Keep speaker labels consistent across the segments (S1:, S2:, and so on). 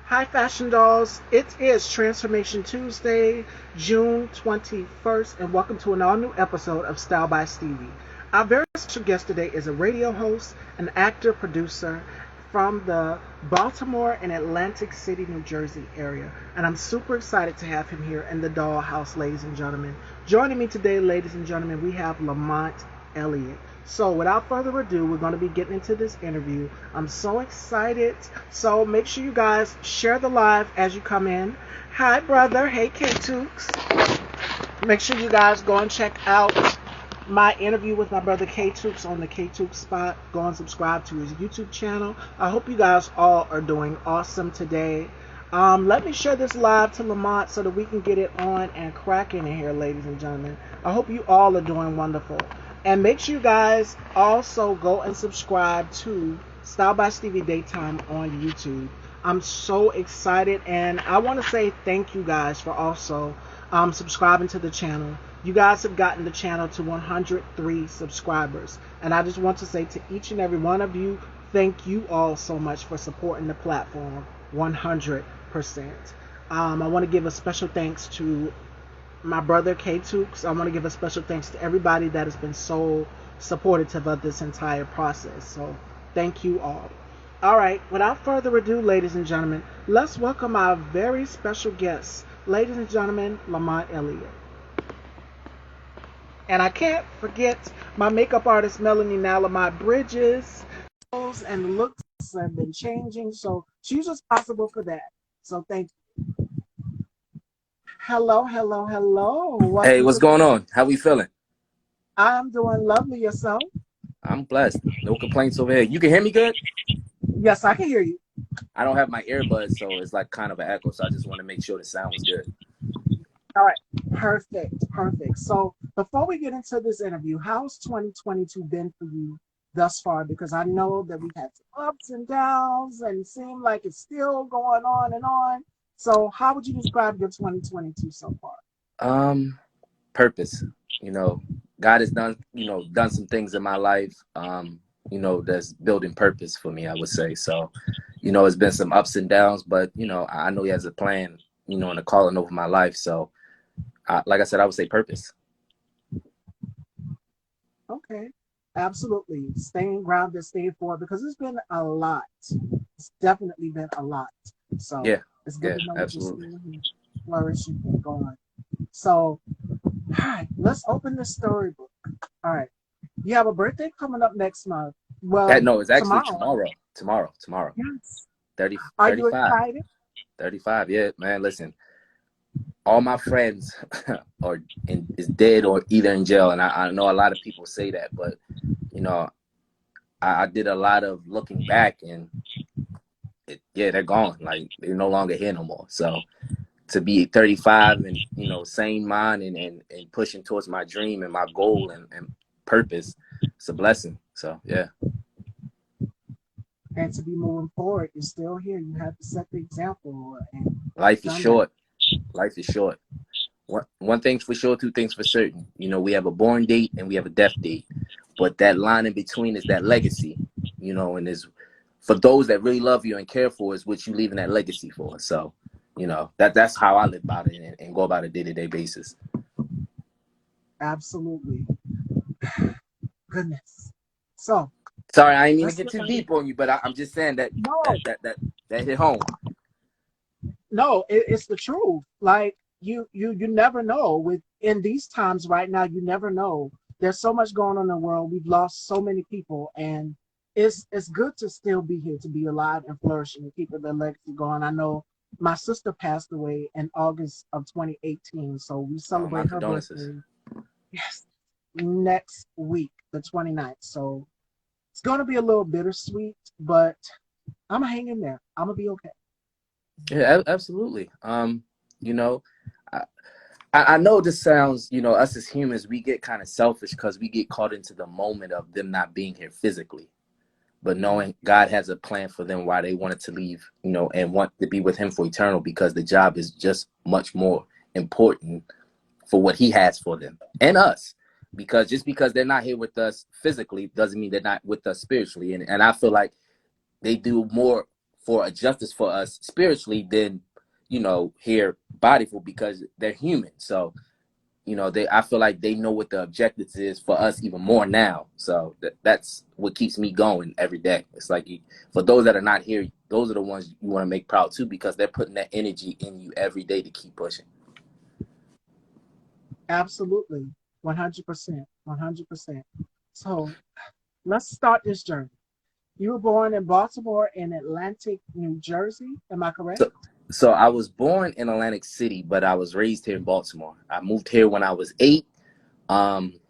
S1: Hi, Fashion Dolls. It is Transformation Tuesday, June 21st, and welcome to an all new episode of Style by Stevie. Our very special guest today is a radio host, an actor, producer from the Baltimore and Atlantic City, New Jersey area. And I'm super excited to have him here in the dollhouse, ladies and gentlemen. Joining me today, ladies and gentlemen, we have Lamont Elliot. So without further ado, we're going to be getting into this interview. I'm so excited. So make sure you guys share the live as you come in. Hi, brother. Hey, K-Tooks. Make sure you guys go and check out my interview with my brother K-Tooks on the K-Tooks spot. Go and subscribe to his YouTube channel. I hope you guys all are doing awesome today. Let me share this live to Lamont so that we can get it on and cracking in here, ladies and gentlemen. I hope you all are doing wonderful. And make sure you guys also go and subscribe to Style by Stevie Daytime on YouTube. I'm so excited, and I want to say thank you guys for also subscribing to the channel. You guys have gotten the channel to 103 subscribers, and I just want to say to each and every one of you, thank you all so much for supporting the platform 100%. I want to give a special thanks to my brother K-Tooks. I want to give a special thanks to everybody that has been so supportive of this entire process. So thank you all. All right, without further ado, ladies and gentlemen, let's welcome our very special guest, ladies and gentlemen, Lamont Elliot. And I can't forget my makeup artist, Melanie Nalamont Bridges. And looks have been changing, so she's responsible for that. So thank you. Hello, hello, hello.
S2: Hey,
S1: Welcome
S2: what's
S1: to.
S2: going on? How we feeling?
S1: I'm doing lovely. Yourself?
S2: I'm blessed. No complaints over here. You can hear me good?
S1: Yes, I can hear you.
S2: I don't have my earbuds, so it's like kind of an echo. So I just want to make sure the sound was good.
S1: All right, perfect, perfect. So before we get into this interview, how's 2022 been for you thus far? Because I know that we've had some ups and downs, and it seemed like it's still going on and on. So how would you describe your 2022 so far?
S2: Purpose. God has done some things in my life. That's building purpose for me, I would say. So, it's been some ups and downs, but I know He has a plan, and a calling over my life. So, like I said, I would say purpose.
S1: Okay, absolutely. Staying grounded, staying forward, because it's been a lot. It's definitely been a lot. So
S2: Yeah,
S1: it's good
S2: yeah,
S1: to know that you're
S2: absolutely.
S1: still here, flourishing and going. So, all right, let's open the storybook. All right. You have a birthday coming up next month. Well,
S2: No, it's actually
S1: tomorrow.
S2: tomorrow. Tomorrow.
S1: Yes.
S2: 30,
S1: Are you
S2: 35.
S1: excited?
S2: 35. Yeah, man. Listen, all my friends is dead or either in jail, and I know a lot of people say that, but I did a lot of looking back, and they're gone. Like, they're no longer here no more. So to be 35 and sane mind and pushing towards my dream and my goal and purpose, it's a blessing. So yeah.
S1: And to be moving forward, you're still here. You have to set the example, and
S2: Life is
S1: done that.
S2: short. Life is short. One thing's for sure, two things for certain. We have a born date and we have a death date. But that line in between is that legacy, and is for those that really love you and care for is what you leaving that legacy for. So, that's how I live about it and go about a day-to-day basis.
S1: Absolutely. Goodness. So
S2: Sorry, I didn't mean to
S1: let's
S2: get
S1: get
S2: too
S1: ready.
S2: deep on you, but I'm just saying that
S1: No,
S2: that hit home.
S1: no, it's the truth. Like you never know. With in these times right now, you never know. There's so much going on in the world. We've lost so many people, and it's good to still be here, to be alive and flourishing and keeping the legacy going. I know my sister passed away in August of 2018, so we
S2: My
S1: celebrate her
S2: condolences.
S1: birthday. Yes, next week, the 29th. So it's gonna be a little bittersweet, but I'm gonna hang in there. I'm gonna be okay.
S2: Yeah, absolutely. You know, I, I know this sounds, us as humans, we get kind of selfish because we get caught into the moment of them not being here physically, but knowing God has a plan for them why they wanted to leave, and want to be with Him for eternal, because the job is just much more important for what He has for them and us. Because just because they're not here with us physically doesn't mean they're not with us spiritually. And I feel like they do more for a justice for us spiritually than, here bodyful, because they're human. So, I feel like they know what the objectives is for us even more now. So that's what keeps me going every day. It's like, for those that are not here, those are the ones you want to make proud too, because they're putting that energy in you every day to keep pushing.
S1: Absolutely. 100%. 100%. So let's start this journey. You were born in Baltimore in Atlantic, New Jersey. Am I correct?
S2: So, so I was born in Atlantic City, but I was raised here in Baltimore. I moved here when I was 8. Um,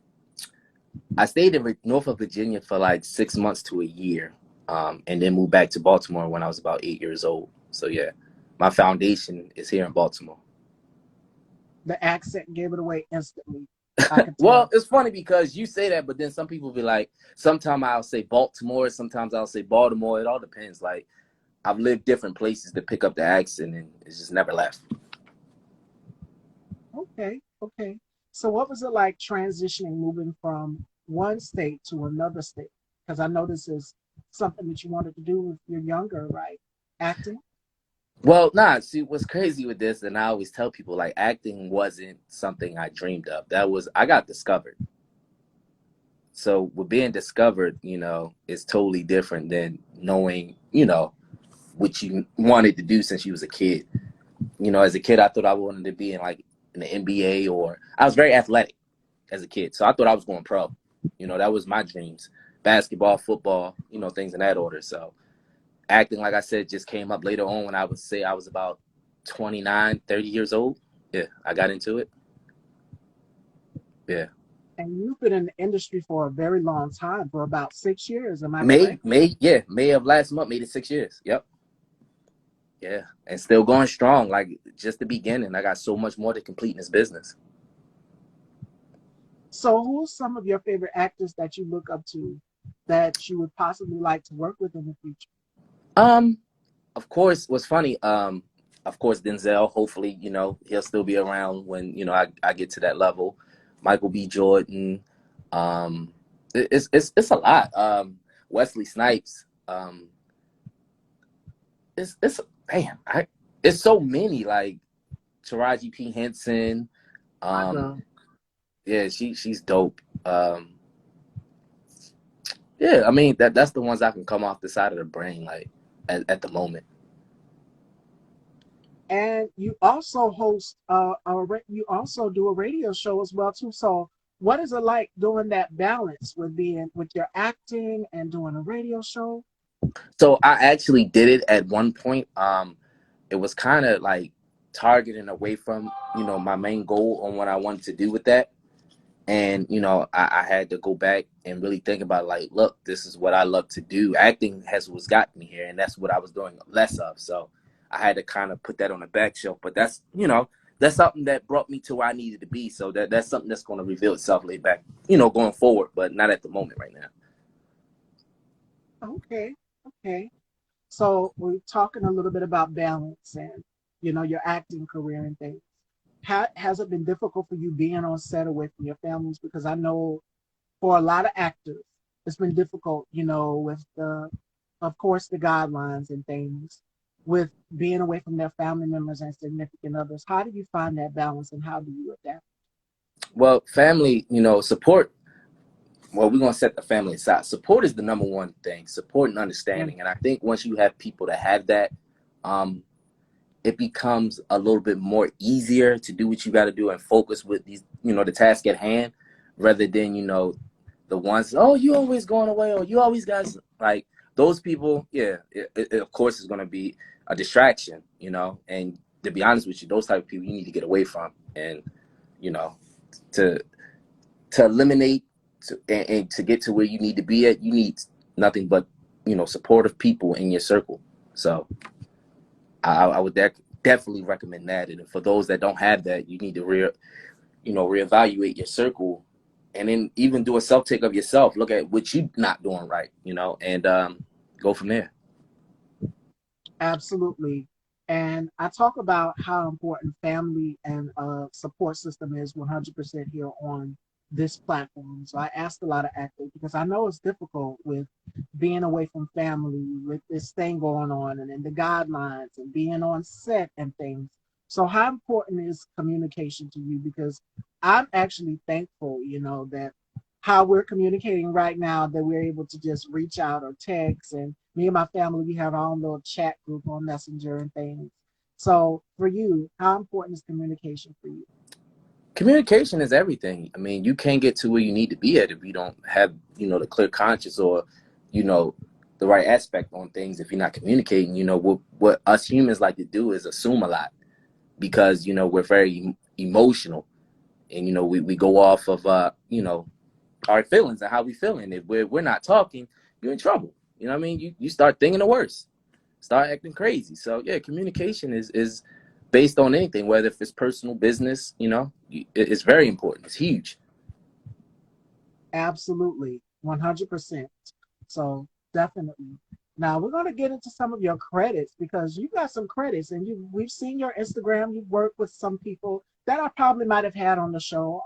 S2: I stayed in Norfolk, Virginia for like 6 months to a year, and then moved back to Baltimore when I was about 8 years old. So yeah, my foundation is here in Baltimore.
S1: The accent gave it away instantly. I could
S2: Well,
S1: tell.
S2: it's funny because you say that, but then some people be like, sometimes I'll say Baltimore, sometimes I'll say Baltimore. It all depends. Like, I've lived different places to pick up the accent, and it's just never left.
S1: Okay, okay. So what was it like transitioning, moving from one state to another state? Because I know this is something that you wanted to do when you're younger, right? Acting.
S2: Well, nah, see, what's crazy with this, and I always tell people, like, acting wasn't something I dreamed of. I got discovered. So with being discovered, is totally different than knowing, what you wanted to do since you was a kid. As a kid, I thought I wanted to be in the NBA, or I was very athletic as a kid. So I thought I was going pro. That was my dreams. Basketball, football, things in that order. So acting, like I said, just came up later on when I would say I was about 29, 30 years old. Yeah, I got into it. Yeah.
S1: And you've been in the industry for a very long time, for about 6 years. Am I
S2: May,
S1: correct?
S2: May, yeah, May of last month made it 6 years. Yep. Yeah. And still going strong. Like, just the beginning. I got so much more to complete in this business.
S1: So who's some of your favorite actors that you look up to that you would possibly like to work with in the future?
S2: Um, of course, what's funny, of course, Denzel, hopefully, he'll still be around when, I get to that level. Michael B. Jordan. Um, it's a lot. Wesley Snipes. It's man, it's so many, like Taraji P. Henson.
S1: My
S2: Um,
S1: girl.
S2: yeah, she's dope. Yeah, I mean that's the ones I can come off the side of the brain, like at the moment.
S1: And you also host you also do a radio show as well too. So what is it like doing that balance with being with your acting and doing a radio show?
S2: So I actually did it at one point. It was kind of like targeting away from my main goal on what I wanted to do with that. And I had to go back and really think about, like, look, this is what I love to do. Acting has what's got me here, and that's what I was doing less of. So I had to kind of put that on the back shelf. But that's something that brought me to where I needed to be. So that's something that's going to reveal itself later back, going forward, but not at the moment right now.
S1: Okay, okay. So we're talking a little bit about balance and your acting career and things. Has it been difficult for you being on set away from your families? Because I know for a lot of actors, it's been difficult, with of course, the guidelines and things, with being away from their family members and significant others. How do you find that balance and how do you adapt?
S2: Well, family, support. Well, we're gonna set the family aside. Support is the number one thing. Support and
S1: Mm,
S2: understanding, and I think once you have people that have that, um, it becomes a little bit more easier to do what you got to do and focus with these, the task at hand, rather than the ones, oh, you always going away, or you always guys, like, those people. Yeah, it of course is going to be a distraction, and to be honest with you, those type of people you need to get away from, and you know to eliminate, and to get to where you need to be at, you need nothing but supportive people in your circle. So I would definitely recommend that. And for those that don't have that, you need to reevaluate your circle, and then even do a self take of yourself. Look at what you're not doing right, and go from there.
S1: absolutely. And I talk about how important family and support system is 100% here on this platform. So I asked a lot of actors because I know it's difficult with being away from family, with this thing going on, and then the guidelines and being on set and things. So how important is communication to you? Because I'm actually thankful, that how we're communicating right now, that we're able to just reach out or text. And me and my family, we have our own little chat group on Messenger and things. So for you, how important is communication for you?
S2: Communication is everything. I mean, you can't get to where you need to be at if you don't have, the clear conscience or, you know, the right aspect on things. If you're not communicating, what us humans like to do is assume a lot because, we're very emotional and, we go off of, our feelings and how we feeling. If we're not talking, you're in trouble. You know what I mean? You start thinking the worst, start acting crazy. So yeah, communication is based on anything, whether if it's personal, business, it's very important. It's huge.
S1: Absolutely, 100%. So definitely. Now we're going to get into some of your credits because you got some credits, and we've seen your Instagram. You've worked with some people that I probably might have had on the show.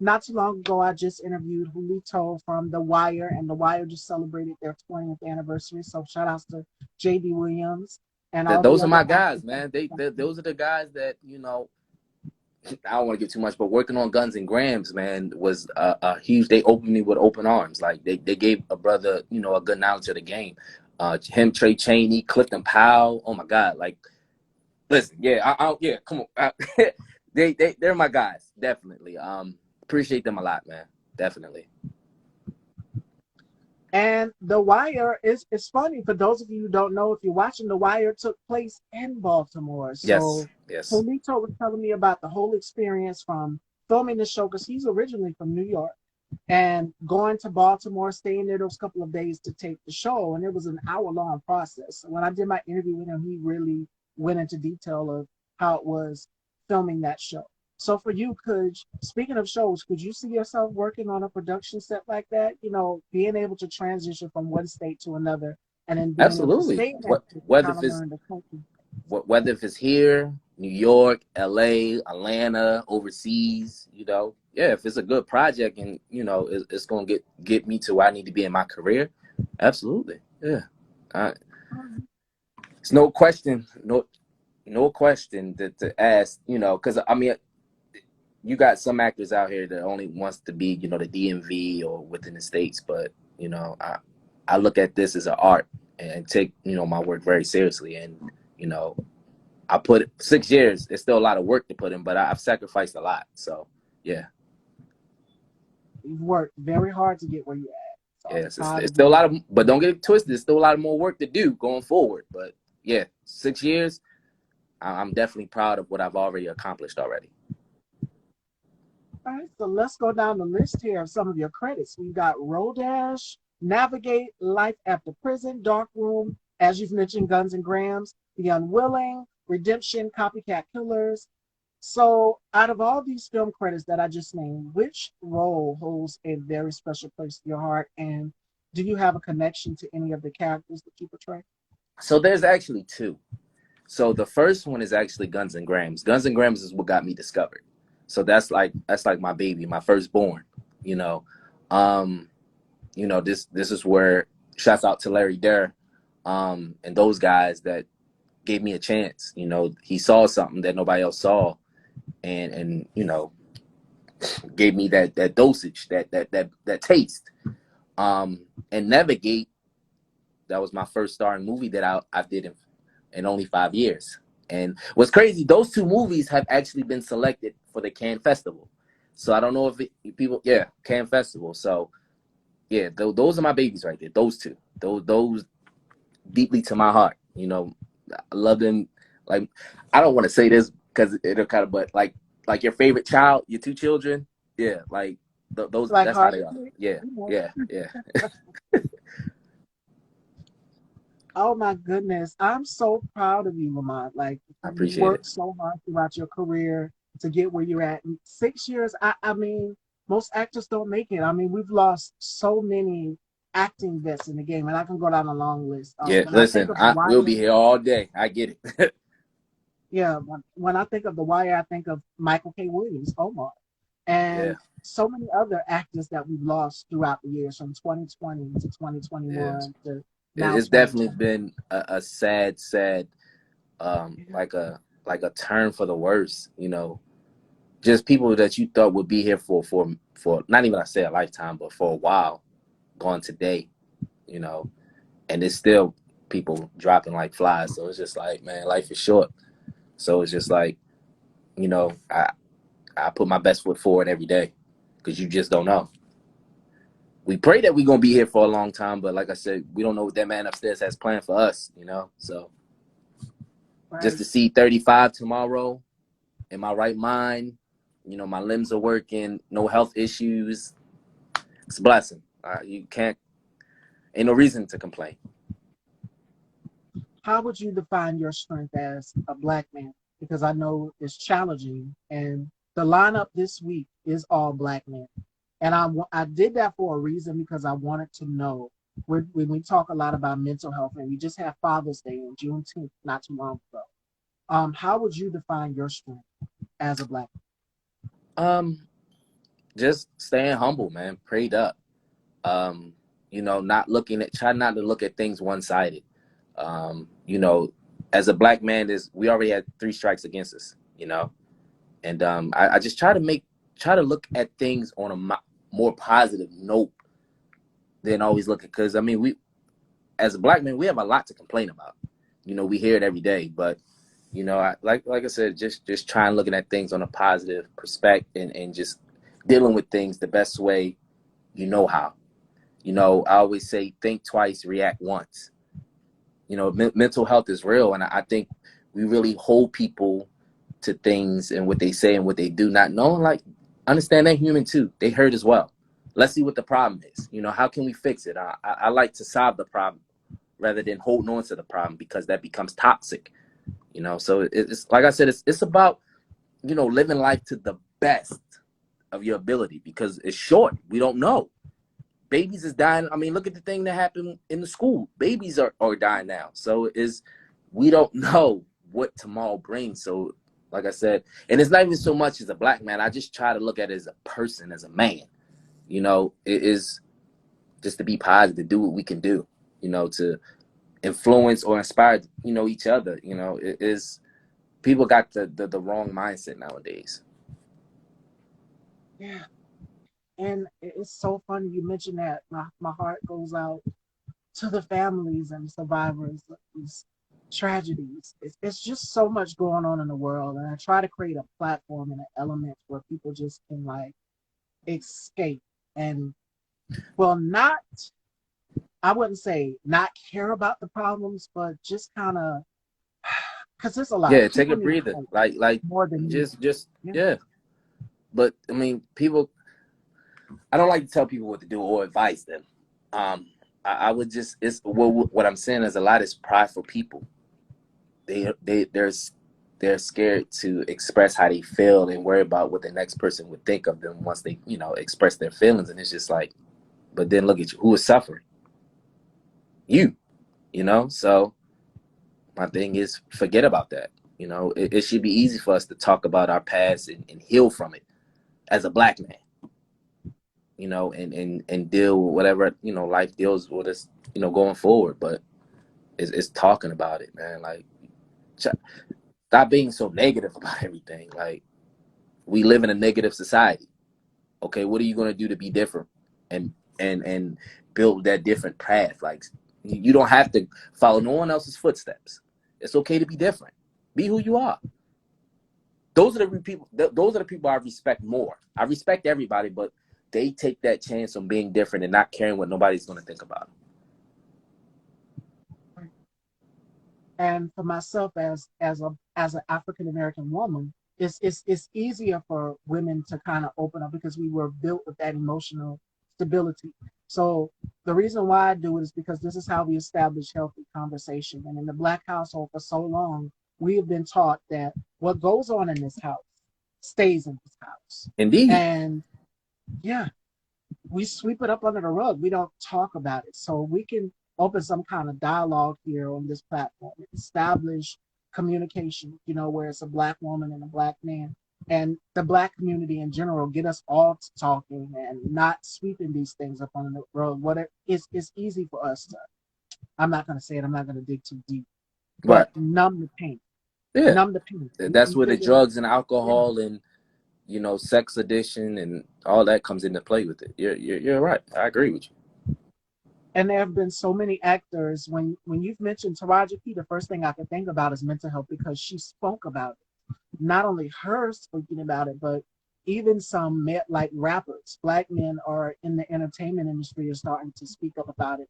S1: Not too long ago, I just interviewed Julito from The Wire, and The Wire just celebrated their 20th anniversary. So shout outs to J.D. Williams and all the
S2: Those are
S1: other
S2: my guys,
S1: actors.
S2: man. Those are the guys that I don't want to give too much, but working on Guns and Grams, man, was a huge. They opened me with open arms. Like they gave a brother, a good knowledge of the game. Him, Trey Chaney, Clifton Powell. Oh my God! Like, listen, yeah, yeah, come on. They're my guys, definitely. Appreciate them a lot, man. Definitely.
S1: And The Wire is it's funny for those of you who don't know, if you're watching, The Wire took place in Baltimore.
S2: Yes,
S1: So
S2: yes.
S1: Polito was telling me about the whole experience from filming the show because he's originally from New York and going to Baltimore, staying there those couple of days to tape the show. And it was an hour-long process. So when I did my interview with him, he really went into detail of how it was filming that show. So for you, speaking of shows, could you see yourself working on a production set like that? Being able to transition from one state to another and then being able to
S2: Absolutely.
S1: stay in that state to
S2: Whether
S1: kind
S2: if
S1: of
S2: it's
S1: learn the country.
S2: whether if it's here, New York, LA, Atlanta, overseas, yeah, if it's a good project and it's gonna get me to where I need to be in my career, absolutely, yeah. Uh, it's no question, no question to ask, because I mean, you got some actors out here that only wants to be, the DMV or within the states, but I look at this as an art and take my work very seriously, and you know I put 6 years. It's still a lot of work to put in, but I've sacrificed a lot. So yeah,
S1: You've worked very hard to get where you're at. So I'm
S2: yes,
S1: proud
S2: it's
S1: of
S2: still a
S1: you.
S2: lot of, but don't get it twisted. There's still a lot of more work to do going forward. But yeah, 6 years. I'm definitely proud of what I've already accomplished already.
S1: All right, so let's go down the list here of some of your credits. We got Rodash, Navigate, Life After Prison, Dark Room, as you've mentioned, Guns and Grams, The Unwilling, Redemption, Copycat Killers. So, out of all these film credits that I just named, which role holds a very special place in your heart? And do you have a connection to any of the characters that you portray?
S2: So there's actually two. So the first one is actually Guns and Grams. Guns and Grams is what got me discovered. So that's like my baby, my firstborn. You know, um, this is where shouts out to Larry Durr, and those guys that gave me a chance. He saw something that nobody else saw, and gave me that dosage, that taste. And Navigate, that was my first starring movie that I did in only 5 years. And what's crazy, those two movies have actually been selected for the Cannes Festival. So I don't know if people, yeah, Cannes Festival. So yeah, those are my babies right there. Those two, those deeply to my heart. I love them. Like, I don't want to say this because it'll kind of, but like your favorite child, your two children. Yeah, like those.
S1: Like
S2: That's how
S1: hard
S2: they
S1: to
S2: are.
S1: pick,
S2: Yeah,
S1: you know.
S2: yeah, yeah.
S1: Oh my goodness. I'm so proud of you, Lamont. Like
S2: I
S1: you
S2: appreciate it.
S1: worked so hard throughout your career to get where you're at. In 6 years, I mean, most actors don't make it. I mean, we've lost so many acting vets in the game, and I can go down a long list.
S2: Yeah,
S1: When I think
S2: listen,
S1: of The
S2: we'll be
S1: Wire,
S2: here all day. I get it.
S1: yeah, when I think of The Wire, I think of Michael K. Williams, Omar.
S2: Yeah,
S1: and so many other actors that we've lost throughout the years from 2020 to
S2: yeah.
S1: 2021 to now
S2: It's definitely
S1: 2020.
S2: been a sad,
S1: Yeah.
S2: like a turn for the worse. You know, just people that you thought would be here for not even I say a lifetime, but for a while, gone today. You know, and it's still people dropping like flies. So it's just like, man, life is short. So it's just like, you know, I put my best foot forward every day because you just don't know. We pray that we're gonna be here for a long time, but like I said, we don't know what that man upstairs has planned for us. You know, so just
S1: Right.
S2: to see 35 tomorrow in my right mind, you know, my limbs are working, no health issues. It's a blessing. You can't, ain't no reason to complain.
S1: How would you define your strength as a black man? Because I know it's challenging, and the lineup this week is all black men. And I did that for a reason because I wanted to know when we talk a lot about mental health, and we just had Father's Day on Juneteenth not too long ago. How would you define your strength as a black
S2: Um, just staying humble, man, prayed up. Um, you know, try not to look at things one sided. You know, as a black man, we already had three strikes against us, you know, and I just try to look at things on a more positive note than always looking, because I mean, we as a black man, we have a lot to complain about. You know, we hear it every day, but you know, like I said, just trying looking at things on a positive perspective, and just dealing with things the best way you know how. You know, I always say think twice, react once. You know, mental health is real, and I think we really hold people to things and what they say and what they do, not knowing, like, understand they're human too. They hurt as well. Let's see what the problem is. You know, how can we fix it? I like to solve the problem rather than holding on to the problem, because that becomes toxic. You know, so it's like I said, it's about, you know, living life to the best of your ability, because it's short. We don't know. Babies is dying. I mean, look at the thing that happened in the school. Babies are dying now. So we don't know what tomorrow brings. So like I said, and it's not even so much as a black man. I just try to look at it as a person, as a man. You know, it is just to be positive, to do what we can do, you know, to influence or inspire, you know, each other. You know, it is, people got the wrong mindset nowadays.
S1: man? Yeah. And it's so funny you mentioned that. My heart goes out to the families and survivors of these tragedies. It's just so much going on in the world, and I try to create a platform and an element where people just can like escape and, well, not, I wouldn't say not care about the problems, but just kind of, because there's a lot.
S2: Yeah, take a
S1: People need
S2: breather.
S1: hope
S2: Like
S1: more than music.
S2: just
S1: Yeah.
S2: yeah. But I mean, people, I don't like to tell people what to do or advise them. Um, I would just, it's what I'm saying is, a lot is prideful people. They're scared to express how they feel and worry about what the next person would think of them once they, you know, express their feelings. And it's just like, but then look at you, who is suffering? You, you know. So my thing is, forget about that. You know, it should be easy for us to talk about our past and heal from it as a black man. You know, and deal with whatever, you know, life deals with us, you know, going forward. But it's talking about it, man. Like, stop being so negative about everything. Like, we live in a negative society. Okay, what are you gonna do to be different and and build that different path? Like, you don't have to follow no one else's footsteps. It's okay to be different. Be who you are. Those are the people. Those are the people I respect more. I respect everybody, but they take that chance on being different and not caring what nobody's gonna think about them.
S1: And for myself, as an African American woman, it's easier for women to kind of open up because we were built with that emotional stability. So the reason why I do it is because this is how we establish healthy conversation. And in the black household for so long, we have been taught that what goes on in this house stays in this house.
S2: Indeed.
S1: And yeah, we sweep it up under the rug. We don't talk about it. So we can open some kind of dialogue here on this platform, establish communication, where it's a black woman and a black man. and the Black community in general get us all to talking and not sweeping these things up on the road. It's easy for us to, I'm not going to say it, I'm not going to dig too deep,
S2: Right.
S1: but numb the pain.
S2: Yeah.
S1: Numb the pain.
S2: That's
S1: We
S2: where the
S1: figure,
S2: drugs and
S1: yeah.
S2: alcohol and sex addiction and all that comes into play with it. You're right. I agree with you.
S1: And there have been so many actors. When you've mentioned Taraji P, the first thing I can think about is mental health because she spoke about it. Not only her speaking about it, but even some like rappers, black men are in the entertainment industry are starting to speak up about it.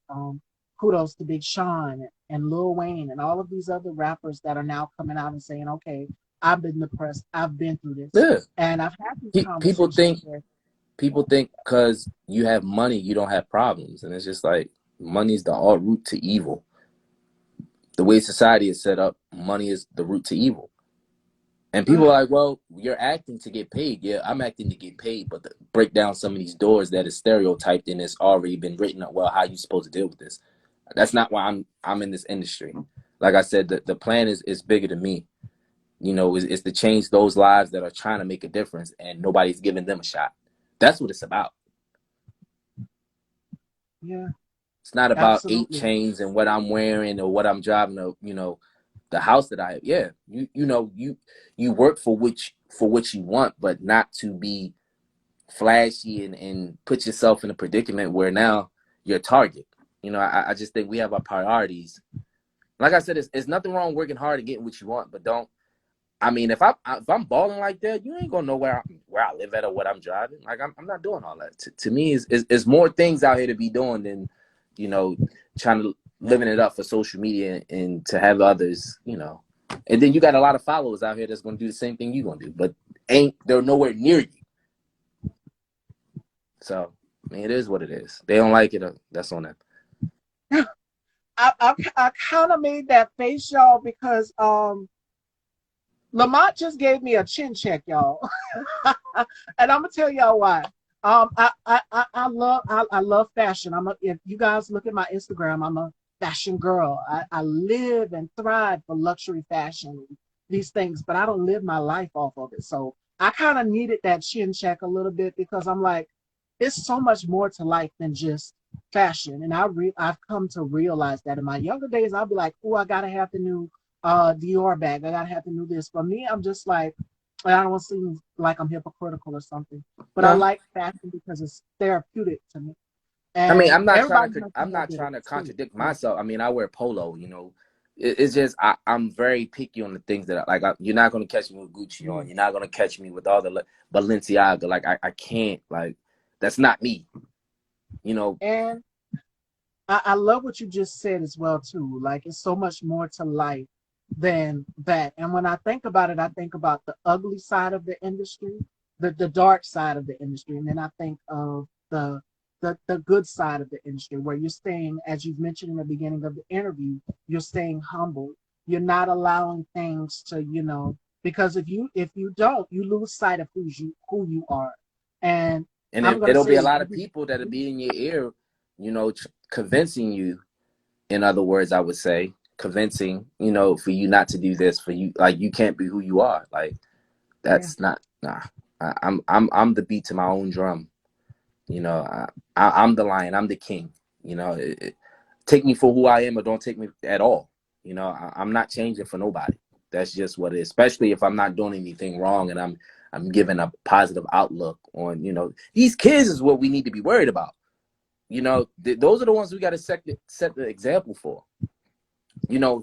S1: Kudos to Big Sean and Lil Wayne and all of these other rappers that are now coming out and saying, "Okay, I've been depressed, I've been through this,"
S2: Yeah.
S1: and I've had these
S2: People
S1: conversations
S2: think
S1: with.
S2: people think because you have money you don't have problems, and it's just like money's the all root to evil. The way society is set up, money is the root to evil. And people are like, well, you're acting to get paid. Yeah, I'm acting to get paid, but break down some of these doors that is stereotyped and it's already been written up. Well, how are you supposed to deal with this? That's not why I'm in this industry. Like I said, the plan is bigger than me. Is to change those lives that are trying to make a difference and nobody's giving them a shot. That's what it's about.
S1: Yeah,
S2: It's not about eight
S1: absolutely.
S2: chains and what I'm wearing or what I'm driving or the house that I have. Yeah, you work for what you want, but not to be flashy and put yourself in a predicament where now you're a target. I just think we have our priorities. Like I said, it's nothing wrong working hard and getting what you want, but don't. I mean, if I'm balling like that, you ain't gonna know where I live at or what I'm driving. Like I'm not doing all that. To me, is more things out here to be doing than trying to living it up for social media and to have others. And then you got a lot of followers out here that's gonna do the same thing you're gonna do, but they're nowhere near you. So I mean, it is what it is. They don't like it. That's on them.
S1: I kind of made that face, y'all, because Lamont just gave me a chin check, y'all, and I'm gonna tell y'all why. I love fashion. If you guys look at my Instagram, I'm a fashion girl. I live and thrive for luxury fashion, these things, but I don't live my life off of it. So I kind of needed that chin check a little bit because I'm like, it's so much more to life than just fashion. And I've come to realize that in my younger days, I'll be like, oh, I gotta have the new Dior bag. I gotta have the new this. For me, I'm just like, I don't want to seem like I'm hypocritical or something, but I
S2: No,
S1: like fashion because it's therapeutic to me.
S2: I mean,
S1: And everybody has a
S2: I'm
S1: little
S2: not
S1: bit of
S2: trying to
S1: too.
S2: contradict myself. I mean, I wear polo. It's just I'm very picky on the things that you're not gonna catch me with Gucci on.
S1: Mm.
S2: You're not gonna catch me with all the Balenciaga. Like I can't. Like that's not me. You know.
S1: And I love what you just said as well too. Like it's so much more to life than that. And when I think about it, I think about the ugly side of the industry, the dark side of the industry, and then I think of the good side of the industry where you're staying, as you've mentioned in the beginning of the interview, you're staying humble. You're not allowing things to, because if you don't, you lose sight of who you are. And
S2: And
S1: I'm gonna
S2: it'll be a
S1: say
S2: lot of people that'll be in your ear, convincing you. In other words, I would say convincing, for you not to do this, for you, like you can't be who you are. Like
S1: yeah.
S2: that's not nah. I'm the beat to my own drum. I'm the lion. I'm the king. Take me for who I am or don't take me at all. I'm not changing for nobody. That's just what it is. Especially if I'm not doing anything wrong and I'm giving a positive outlook on. These kids is what we need to be worried about. Those are the ones we got to set the example for. You know,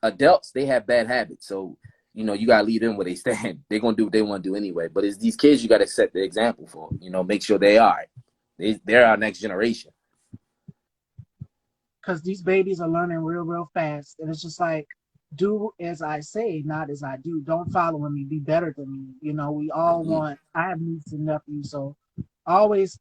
S2: Adults, they have bad habits, so you gotta leave them where they stand. They're gonna do what they want to do anyway. But it's these kids you gotta set the example for. Make sure they are. They're our next generation.
S1: Because these babies are learning real, real fast. And it's just like, do as I say, not as I do. Don't follow me. Be better than me. We all
S2: Mhm.
S1: want, I have nieces and nephews. So always,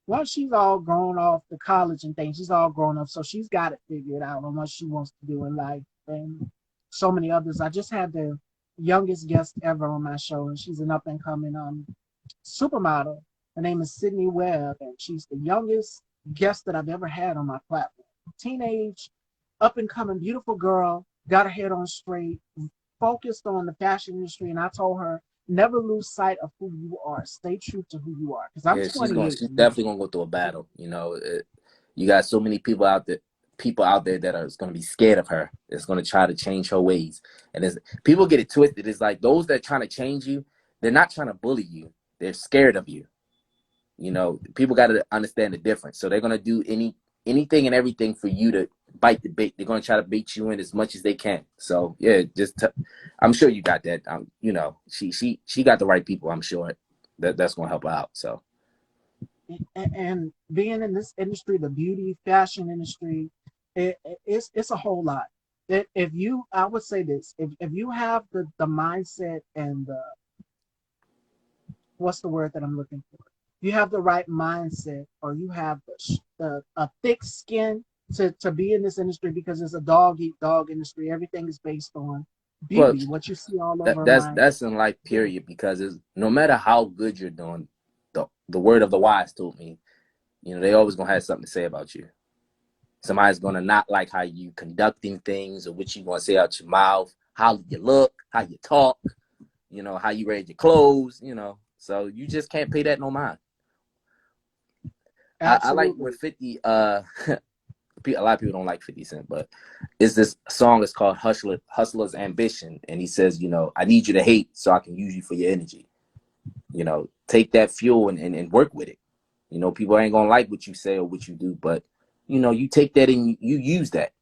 S1: once she's all grown off to college and things, she's all grown up. So she's got it figured out on what she wants to do in life. And so many others. I just had the youngest guest ever on my show, and she's an up and coming supermodel. Her name is Sydney Webb, and she's the youngest guest that I've ever had on my platform. Teenage, up and coming, beautiful girl, got her head on straight, focused on the fashion industry. And I told her, never lose sight of who you are. Stay true to who you are. Because I'm
S2: Yeah,
S1: 28.
S2: she's definitely gonna go through a battle. You know, you got so many people out there that are going to be scared of her. It's going to try to change her ways, and as people get it twisted, it's like those that are trying to change you, they're not trying to bully you. They're scared of you. You know, people got to understand the difference. So they're going to do anything and everything for you to bite the bait. They're going to try to bait you in as much as they can. So yeah, I'm sure you got that. You know, she got the right people. I'm sure that's going to help her out. So.
S1: And being in this industry, the beauty fashion industry, it's a whole lot. If you, I would say this, if you have the mindset and the, what's the word that I'm looking for? You have the right mindset, or you have the a thick skin to be in this industry, because it's a dog eat dog industry. Everything is based on
S2: Well,
S1: beauty, what you see all
S2: that,
S1: over
S2: that's
S1: my.
S2: that's in life, period. Because no matter how good you're doing, the word of the wise told me, you know, they always gonna have something to say about you. Somebody's gonna not like how you conducting things or what you gonna say out your mouth, how you look, how you talk, you know, how you wear your clothes, you know. So you just can't pay that no mind. I like when
S1: Absolutely.
S2: 50 a lot of people don't like 50 Cent, but it's this song. It's called Hustler's Ambition, and he says, you know, I need you to hate so I can use you for your energy. You know, take that fuel and work with it. You know, people ain't gonna like what you say or what you do, but you know, you take that and you use that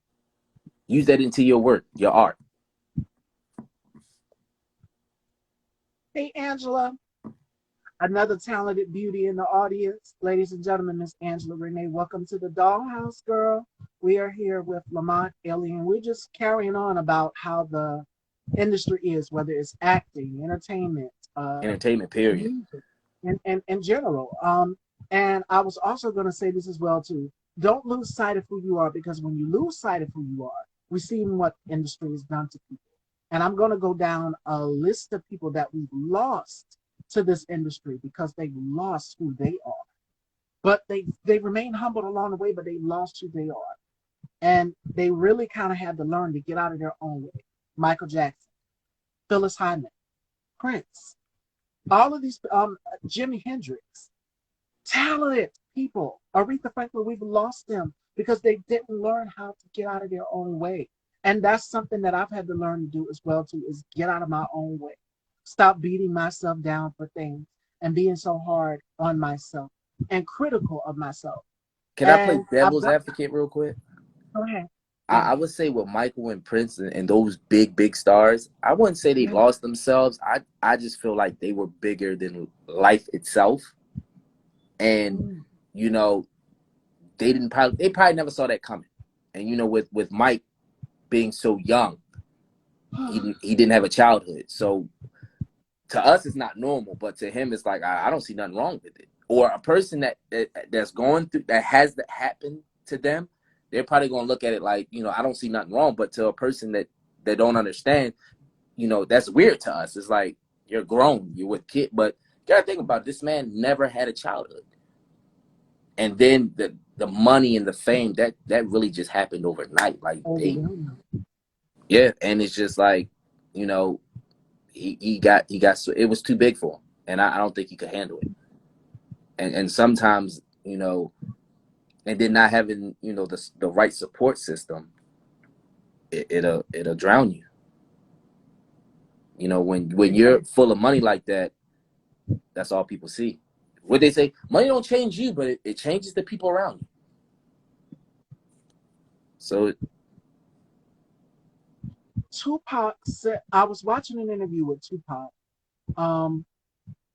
S2: into your work, your art.
S1: Hey, Angela, another talented beauty in the audience. Ladies and gentlemen, Miss Angela Renee, welcome to the Dollhouse, girl. We are here with Lamont, Elliot, and we're just carrying on about how the industry is, whether it's acting, entertainment,
S2: Entertainment, period.
S1: music, and in general. And I was also going to say this as well too. Don't lose sight of who you are, because when you lose sight of who you are, we see what industry has done to people. And I'm going to go down a list of people that we've lost to this industry because they lost who they are. But they remain humbled along the way, but they lost who they are. And they really kind of had to learn to get out of their own way. Michael Jackson, Phyllis Hyman, Prince, all of these, Jimi Hendrix, talented people. Aretha Franklin, we've lost them because they didn't learn how to get out of their own way. And that's something that I've had to learn to do as well too, is get out of my own way. Stop beating myself down for things and being so hard on myself and critical of myself.
S2: Can I play
S1: And I've
S2: devil's
S1: got,
S2: advocate real quick?
S1: go ahead.
S2: I would say with Michael and Prince and those big stars, I wouldn't say they
S1: Yeah.
S2: lost themselves. I just feel like they were bigger than life itself. And,
S1: Mm.
S2: you know, they probably never saw that coming. And you know, with Mike being so young, he didn't have a childhood. So to us it's not normal, but to him it's like I don't see nothing wrong with it. Or a person that's going through that has that happen to them, they're probably gonna look at it like, you know, I don't see nothing wrong. But to a person that don't understand, you know, that's weird to us. It's like you're grown, you're with kid, but you gotta think about it. This man never had a childhood. And then the money and the fame that really just happened overnight. Like
S1: Overwhelming.
S2: yeah, and it's just like, you know, he got so it was too big for him, and I don't think he could handle it. And sometimes, you know, and then not having, you know, the right support system, it'll drown you. You know, when you're full of money like that, that's all people see. What they say, money don't change you, but it changes the people around you. So
S1: Tupac said, I was watching an interview with Tupac, um,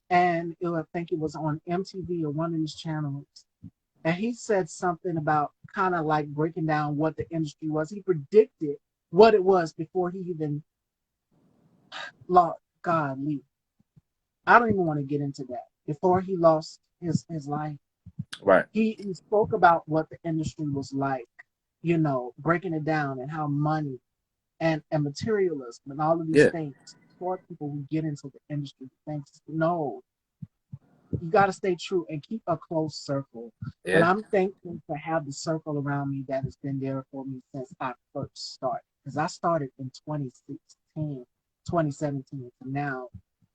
S1: and I think it was on MTV or one of these channels. And he said something about kind of like breaking down what the industry was. He predicted what it was before he even lost. God, Lee. I don't even want to get into that. Before he lost his life,
S2: right,
S1: he spoke about what the industry was like, you know, breaking it down and how money and materialism and all of these
S2: yeah,
S1: things for people who get into the industry. Thanks. No, you got to stay true and keep a close circle. And
S2: yeah,
S1: I'm thankful to have the circle around me that has been there for me since I first started. Because I started in 2016, 2017 to now.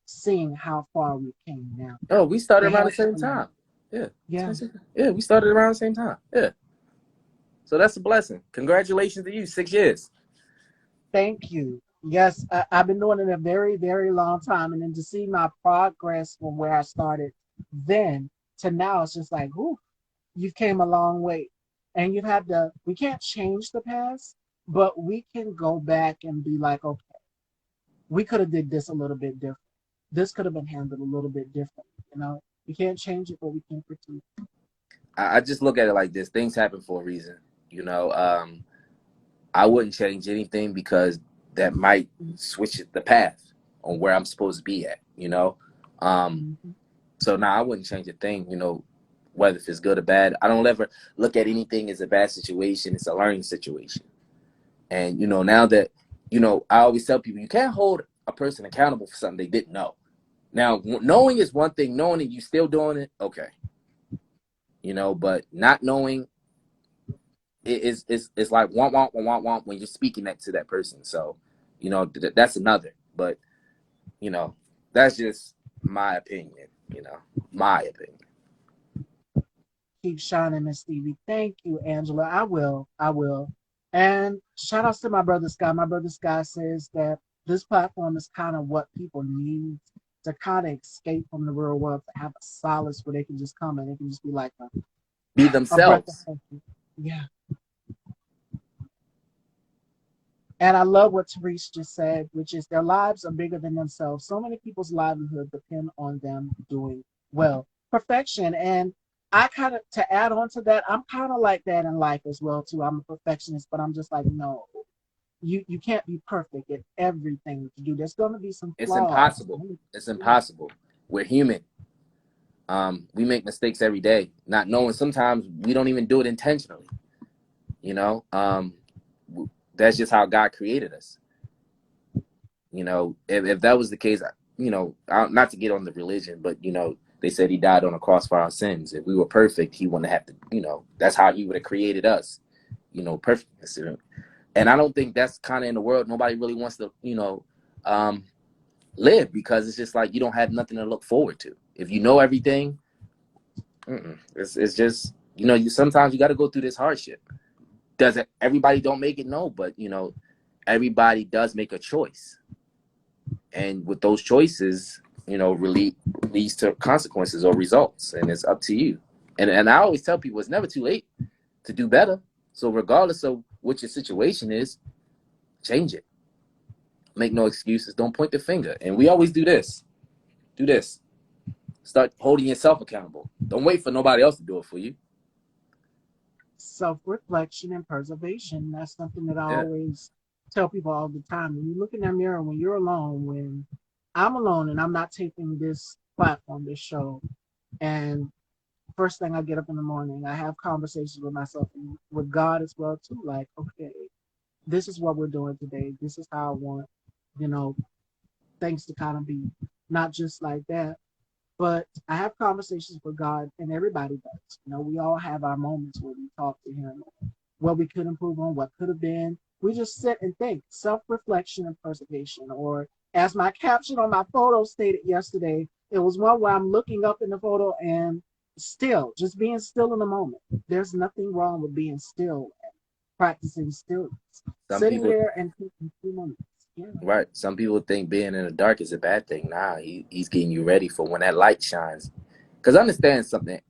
S1: seeing how far we came now.
S2: Oh, we started
S1: It
S2: around the
S1: has
S2: same
S1: been,
S2: time. Yeah.
S1: yeah.
S2: Yeah, we started around the same time. Yeah. So that's a blessing. Congratulations to you. 6 years.
S1: Thank you. Yes, I've been doing it a very, very long time. And then to see my progress from where I started then to now, it's just like, ooh, you've came a long way. And you've had to, we can't change the past, but we can go back and be like, okay, we could have did this a little bit different. This could have been handled a little bit different. You know, we can't change it, but we can critique.
S2: I just look at it like this. Things happen for a reason. You know, I wouldn't change anything because that might switch the path on where I'm supposed to be at, you know?
S1: Mm-hmm.
S2: So now I wouldn't change a thing, you know, whether if it's good or bad. I don't ever look at anything as a bad situation. It's a learning situation. And, you know, now that, you know, I always tell people you can't hold a person accountable for something they didn't know. Now, knowing is one thing. Knowing that you still doing it, okay. You know, but not knowing it's like want when you're speaking that to that person. So, you know, that's another. But, you know, that's just my opinion, you know, my opinion.
S1: Keep shining, Miss Stevie. Thank you, Angela. I will. I will. And shout outs to my brother Sky. My brother Sky says that this platform is kind of what people need to kind of escape from the real world, to have a solace where they can just come and they can just be like
S2: Be
S1: a breath of
S2: themselves.
S1: fresh air. Yeah. And I love what Therese just said, which is their lives are bigger than themselves. So many people's livelihood depend on them doing well. Perfection. And I kind of, to add on to that, I'm kind of like that in life as well too. I'm a perfectionist, but I'm just like, no, you can't be perfect at everything you do. There's going to be some
S2: It's
S1: flaws.
S2: impossible. It's impossible. We're human. We make mistakes every day, not knowing sometimes we don't even do it intentionally, you know? That's just how God created us. You know, if that was the case, you know, not to get on the religion, but, you know, they said he died on a cross for our sins. If we were perfect, he wouldn't have to, you know, that's how he would have created us, you know, perfectness. And I don't think that's kind of in the world. Nobody really wants to, you know, live, because it's just like you don't have nothing to look forward to. If you know everything, it's just, you know, sometimes you got to go through this hardship. Doesn't everybody don't make it? No, but, you know, everybody does make a choice. And with those choices, you know, really leads to consequences or results, and it's up to you. And I always tell people it's never too late to do better. So regardless of what your situation is, change it. Make no excuses. Don't point the finger. And we always do this. Do this. Start holding yourself accountable. Don't wait for nobody else to do it for you.
S1: Self-reflection and preservation. That's something that I
S2: Yeah.
S1: always tell people all the time. When you look in that mirror, when you're alone, when I'm alone and I'm not taping this platform, this show, and first thing I get up in the morning, I have conversations with myself and with God as well too. Like, okay, this is what we're doing today. This is how I want, you know, things to kind of be. Not just like that, but I have conversations with God, and everybody does. You know, we all have our moments where we talk to Him, what we could improve on, what could have been. We just sit and think, self-reflection and preservation. Or as my caption on my photo stated yesterday, it was one where I'm looking up in the photo and still, just being still in the moment. There's nothing wrong with being still and practicing stillness.
S2: Some
S1: Sitting
S2: people,
S1: there and taking 2 moments. Yeah.
S2: right. Some people think being in the dark is a bad thing. Nah, he's getting you ready for when that light shines. Because understand something,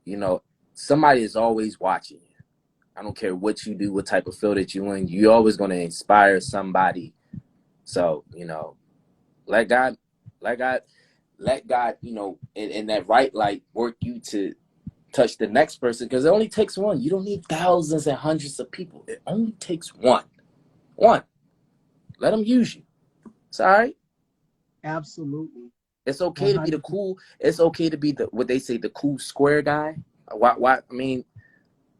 S2: you know, somebody is always watching you. I don't care what you do, what type of field that you're in. You're always going to inspire somebody. So, you know, let God, let God, let God, you know, in that right light work you to touch the next person, because it only takes one. You don't need thousands and hundreds of people. It only takes one. One. Let them use you. It's all right.
S1: Absolutely.
S2: It's okay to be the
S1: 100%.
S2: cool. It's okay to be the what they say the cool square guy. Why? I mean,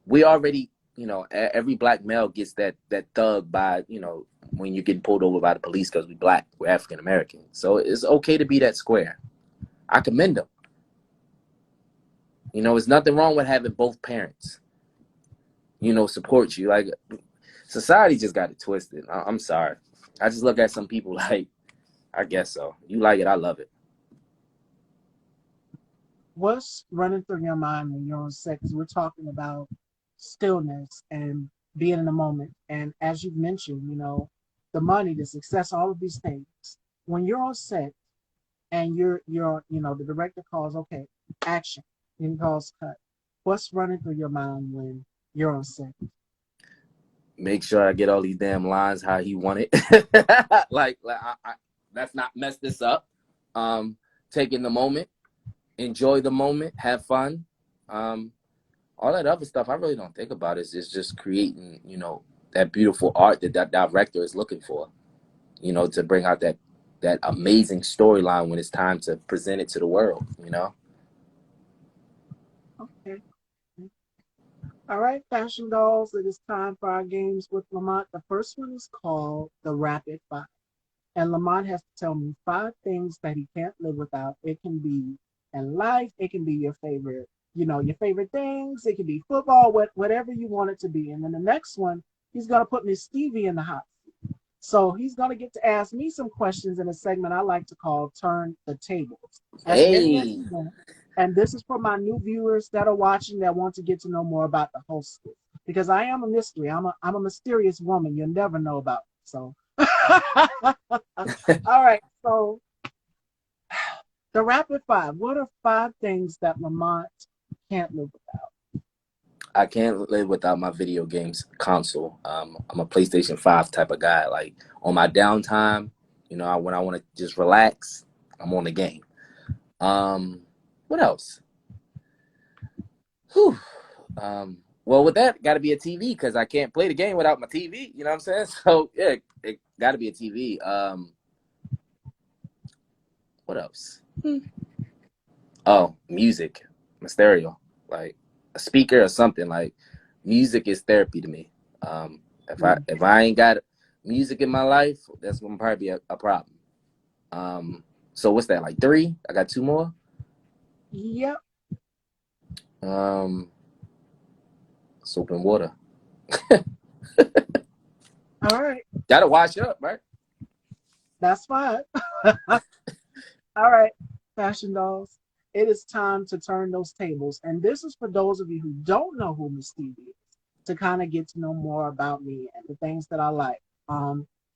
S2: we already, you know, every black male gets that thug by, you know, when you're getting pulled over by the police because we black, we're African American. So it's okay to be that square. I commend them. You know, there's nothing wrong with having both parents, you know, support you. Like, society just got it twisted. I'm sorry. I just look at some people like, I guess so. You like it, I love it.
S1: what's running through your mind when you're on set? Because we're talking about stillness and being in the moment. And as you've mentioned, the money, the success, all of these things. When you're on set and the director calls, okay, action, and he calls cut. What's running through your mind when you're on set?
S2: Make sure I get all these damn lines how he wanted. Let's not mess this up. Taking the moment, enjoy the moment, have fun. All that other stuff I really don't think about. It's just creating, that beautiful art that director is looking for, to bring out that amazing storyline when it's time to present it to the world,
S1: Okay. All right, Fashion Dolls, it is time for our games with Lamont. The first one is called the Rapid Five. And Lamont has to tell me five things that he can't live without. It can be in life, it can be your favorite things, it can be football, whatever you want it to be. And then the next one, he's gonna put Miss Stevie in the hot seat. So he's gonna get to ask me some questions in a segment I like to call Turn the Tables. As many as
S2: Hey,
S1: he wants. And this is for my new viewers that are watching that want to get to know more about the host. Because I am a mystery. I'm a mysterious woman. You'll never know about me. So all right. So the rapid five. What are five things that Lamont can't live without?
S2: I can't live without my video games console. I'm a PlayStation 5 type of guy. Like on my downtime, when I want to just relax, I'm on the game. What else? Whew. Well, with that, got to be a TV because I can't play the game without my TV. You know what I'm saying? So yeah, it got to be a TV. What else? Oh, music, my stereo, like a speaker or something. Like music is therapy to me. If I ain't got music in my life, that's gonna probably be a problem. So what's that? Like three? I got two more.
S1: Yep.
S2: Um, soap and water.
S1: All right.
S2: Gotta wash up, right?
S1: That's fine. All right, Fashion Dolls. It is time to turn those tables. And this is for those of you who don't know who Miss Stevie is, to kind of get to know more about me and the things that I like.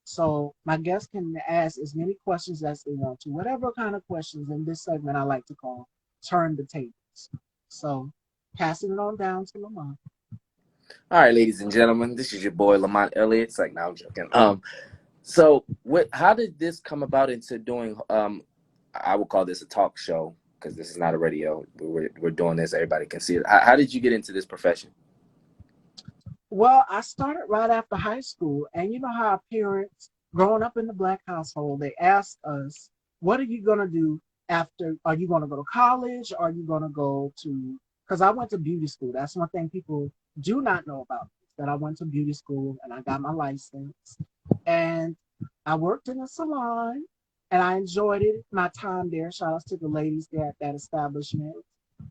S1: So my guests can ask as many questions as they want to, whatever kind of questions in this segment I like to call Turn the Tables. So passing it on down to Lamont.
S2: All right, ladies and gentlemen, this is your boy Lamont Elliot. It's like, no, I'm joking. So how did this come about into doing? I would call this a talk show because this is not a radio. We're doing this. Everybody can see it. How did you get into this profession?
S1: Well, I started right after high school, and you know how our parents, growing up in the black household, they ask us, "What are you gonna do after? Are you gonna go to college? Are you gonna go to?" Because I went to beauty school. That's one thing people do not know about me, that I went to beauty school and I got my license, and I worked in a salon, and I enjoyed it. My time there. Shout out to the ladies there at that establishment.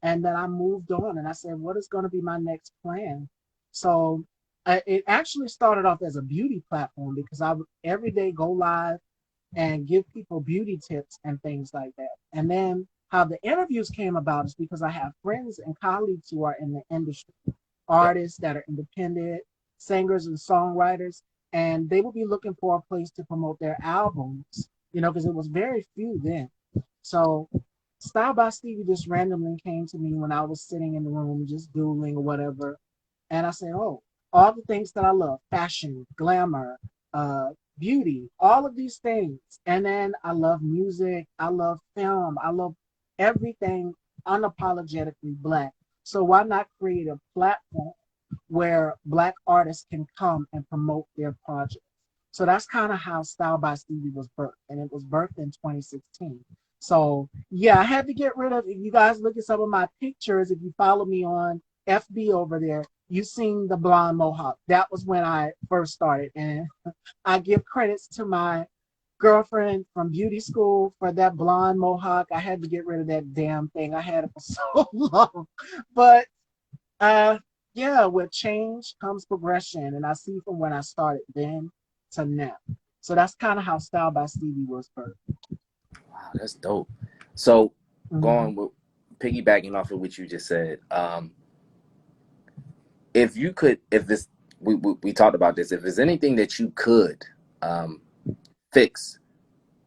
S1: And then I moved on, and I said, "What is going to be my next plan?" So it actually started off as a beauty platform because I would every day go live and give people beauty tips and things like that. And then how the interviews came about is because I have friends and colleagues who are in the industry, artists that are independent, singers and songwriters, and they will be looking for a place to promote their albums, because it was very few then. So Style by Stevie just randomly came to me when I was sitting in the room just doodling or whatever. And I said, oh, all the things that I love, fashion, glamour, uh, beauty, all of these things. And then I love music, I love film, I love everything unapologetically Black. So why not create a platform where Black artists can come and promote their projects? So that's kind of how Style by Stevie was birthed. And it was birthed in 2016. So yeah, I had to get rid of, if you guys look at some of my pictures, if you follow me on FB over there, you seen the blonde mohawk. That was when I first started. And I give credits to my girlfriend from beauty school for that blonde mohawk. I had to get rid of that damn thing. I had it for so long. But yeah, with change comes progression. And I see from when I started then to now. So that's kind of how Style by Stevie was birthed.
S2: Wow, that's dope. So
S1: Mm-hmm.
S2: going with piggybacking off of what you just said, if you could, if this, we talked about this, if there's anything that you could fix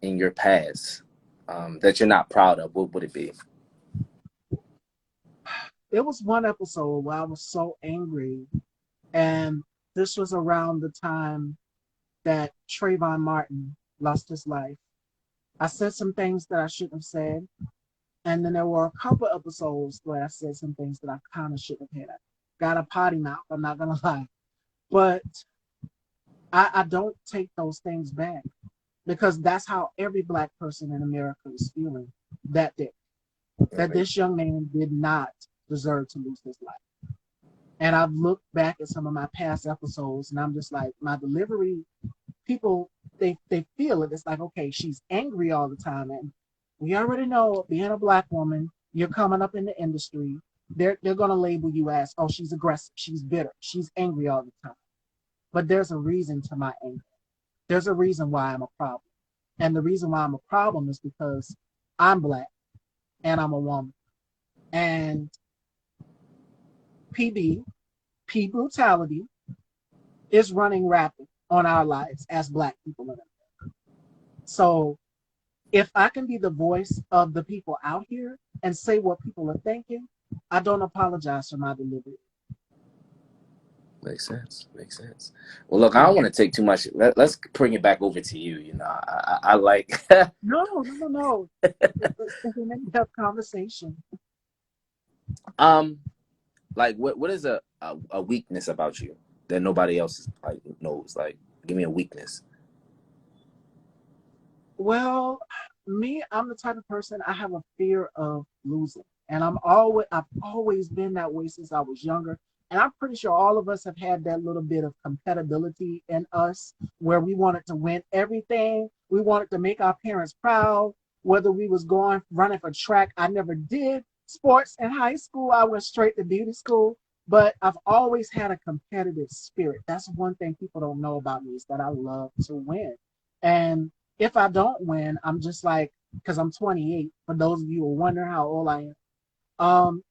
S2: in your past that you're not proud of, what would it be?
S1: It was one episode where I was so angry, and this was around the time that Trayvon Martin lost his life. I said some things that I shouldn't have said, and then there were a couple episodes where I said some things that I kind of shouldn't have had. Got a potty mouth, I'm not gonna lie, but I don't take those things back because that's how every black person in America is feeling that day. That this young man did not deserve to lose his life. And I've looked back at some of my past episodes, and I'm just like, my delivery, people they feel it. It's like, okay, she's angry all the time, and we already know, being a black woman, you're coming up in the industry, they're gonna label you as, oh, she's aggressive, she's bitter, she's angry all the time. But there's a reason to my anger. There's a reason why I'm a problem. And the reason why I'm a problem is because I'm black and I'm a woman. And P brutality is running rapid on our lives as black people in America. So if I can be the voice of the people out here and say what people are thinking, I don't apologize for my delivery.
S2: Makes sense. Makes sense. Well, look, I don't want to take too much. Let's bring it back over to you. You know, I like.
S1: No. It's an in-depth conversation.
S2: Like, what is a weakness about you that nobody else like knows? Like, give me a weakness.
S1: Well, I'm the type of person, I have a fear of losing. And I've always been that way since I was younger. And I'm pretty sure all of us have had that little bit of compatibility in us where we wanted to win everything. We wanted to make our parents proud, whether we was going running for track. I never did sports in high school. I went straight to beauty school. But I've always had a competitive spirit. That's one thing people don't know about me, is that I love to win. And if I don't win, I'm just like, because I'm 28, for those of you who wonder how old I am,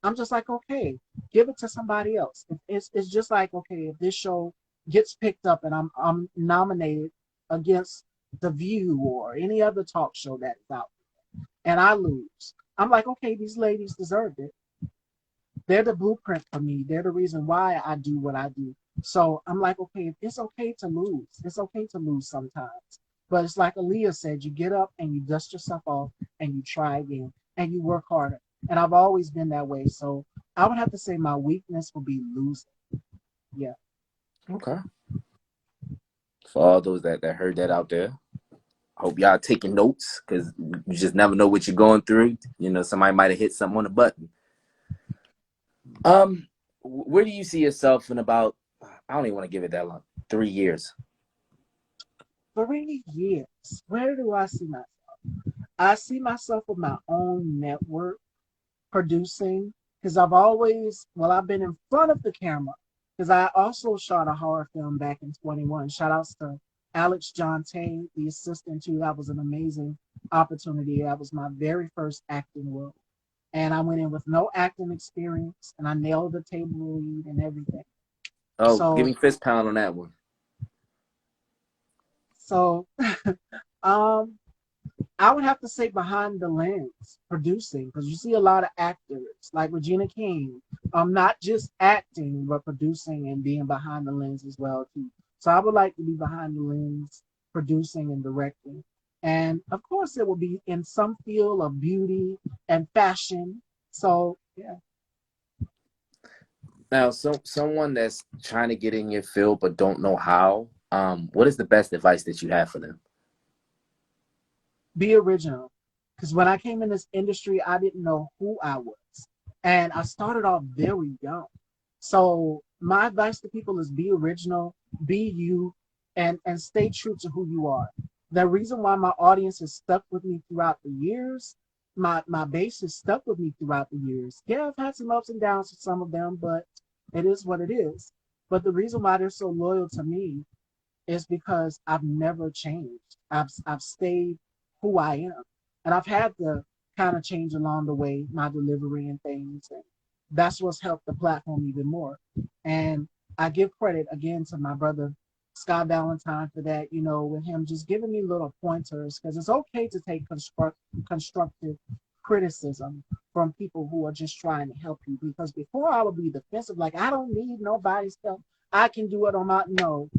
S1: I'm just like, okay, give it to somebody else. It's just like, okay, if this show gets picked up and I'm nominated against The View or any other talk show that's out there, and I lose, I'm like, okay, these ladies deserved it. They're the blueprint for me. They're the reason why I do what I do. So I'm like, okay, it's okay to lose. It's okay to lose sometimes. But it's like Aaliyah said, you get up and you dust yourself off and you try again and you work harder. And I've always been that way. So I would have to say my weakness would be losing. Yeah.
S2: Okay. For all those that heard that out there, I hope y'all taking notes, because you just never know what you're going through. You know, somebody might have hit something on the button. Where do you see yourself in about, I don't even want to give it that long, 3 years?
S1: 3 years. Where do I see myself? I see myself with my own network producing, because I've been in front of the camera, because I also shot a horror film back in 21. Shout outs to Alex John Tay, the assistant too. That was an amazing opportunity. That was my very first acting role. And I went in with no acting experience, and I nailed the table read and everything.
S2: Oh, give
S1: So,
S2: me fist pound on that one.
S1: so, um, I would have to say behind the lens, producing, because you see a lot of actors like Regina King, not just acting, but producing and being behind the lens as well too. So I would like to be behind the lens, producing and directing. And of course, it will be in some field of beauty and fashion. So yeah.
S2: Now, someone that's trying to get in your field but don't know how, what is the best advice that you have for them?
S1: Be original. Because when I came in this industry, I didn't know who I was. And I started off very young. So my advice to people is be original, be you, and stay true to who you are. The reason why my audience has stuck with me throughout the years, my base has stuck with me throughout the years. Yeah, I've had some ups and downs with some of them, but it is what it is. But the reason why they're so loyal to me is because I've never changed. I've stayed who I am, and I've had kind of change along the way, my delivery and things. And that's what's helped the platform even more. And I give credit again to my brother Scott Valentine for that, with him just giving me little pointers because it's okay to take constructive criticism from people who are just trying to help you. Because before I would be defensive, like, I don't need nobody's help. I can do it on my no.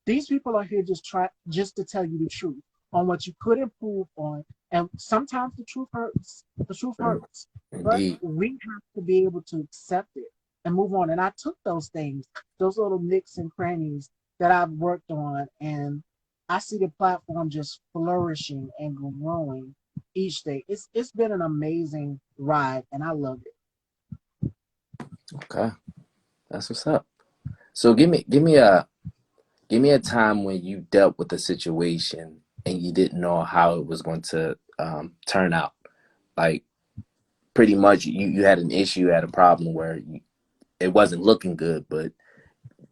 S1: These people are here just to tell you the truth on what you could improve on. And sometimes the truth hurts. The truth hurts. But
S2: Indeed.
S1: we have to be able to accept it and move on. And I took those things, those little nicks and crannies that I've worked on, and I see the platform just flourishing and growing each day. It's been an amazing ride, and I love it.
S2: Okay, that's what's up. So give me a time when you dealt with a situation and you didn't know how it was going to turn out. Like pretty much you had an issue, you had a problem where it wasn't looking good, but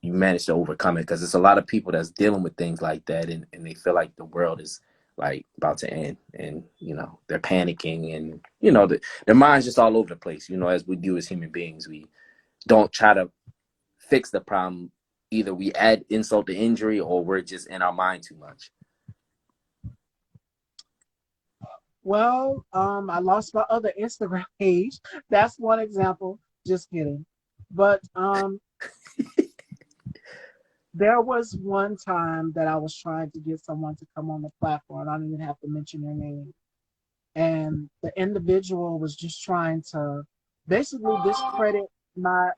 S2: you managed to overcome it because there's a lot of people that's dealing with things like that, and they feel like the world is like about to end, and they're panicking, and their mind's just all over the place. As we do as human beings, we don't try to fix the problem. Either we add insult to injury, or we're just in our mind too much.
S1: Well, I lost my other Instagram page. That's one example. Just kidding. But there was one time that I was trying to get someone to come on the platform. I don't even have to mention their name. And the individual was just trying to basically discredit my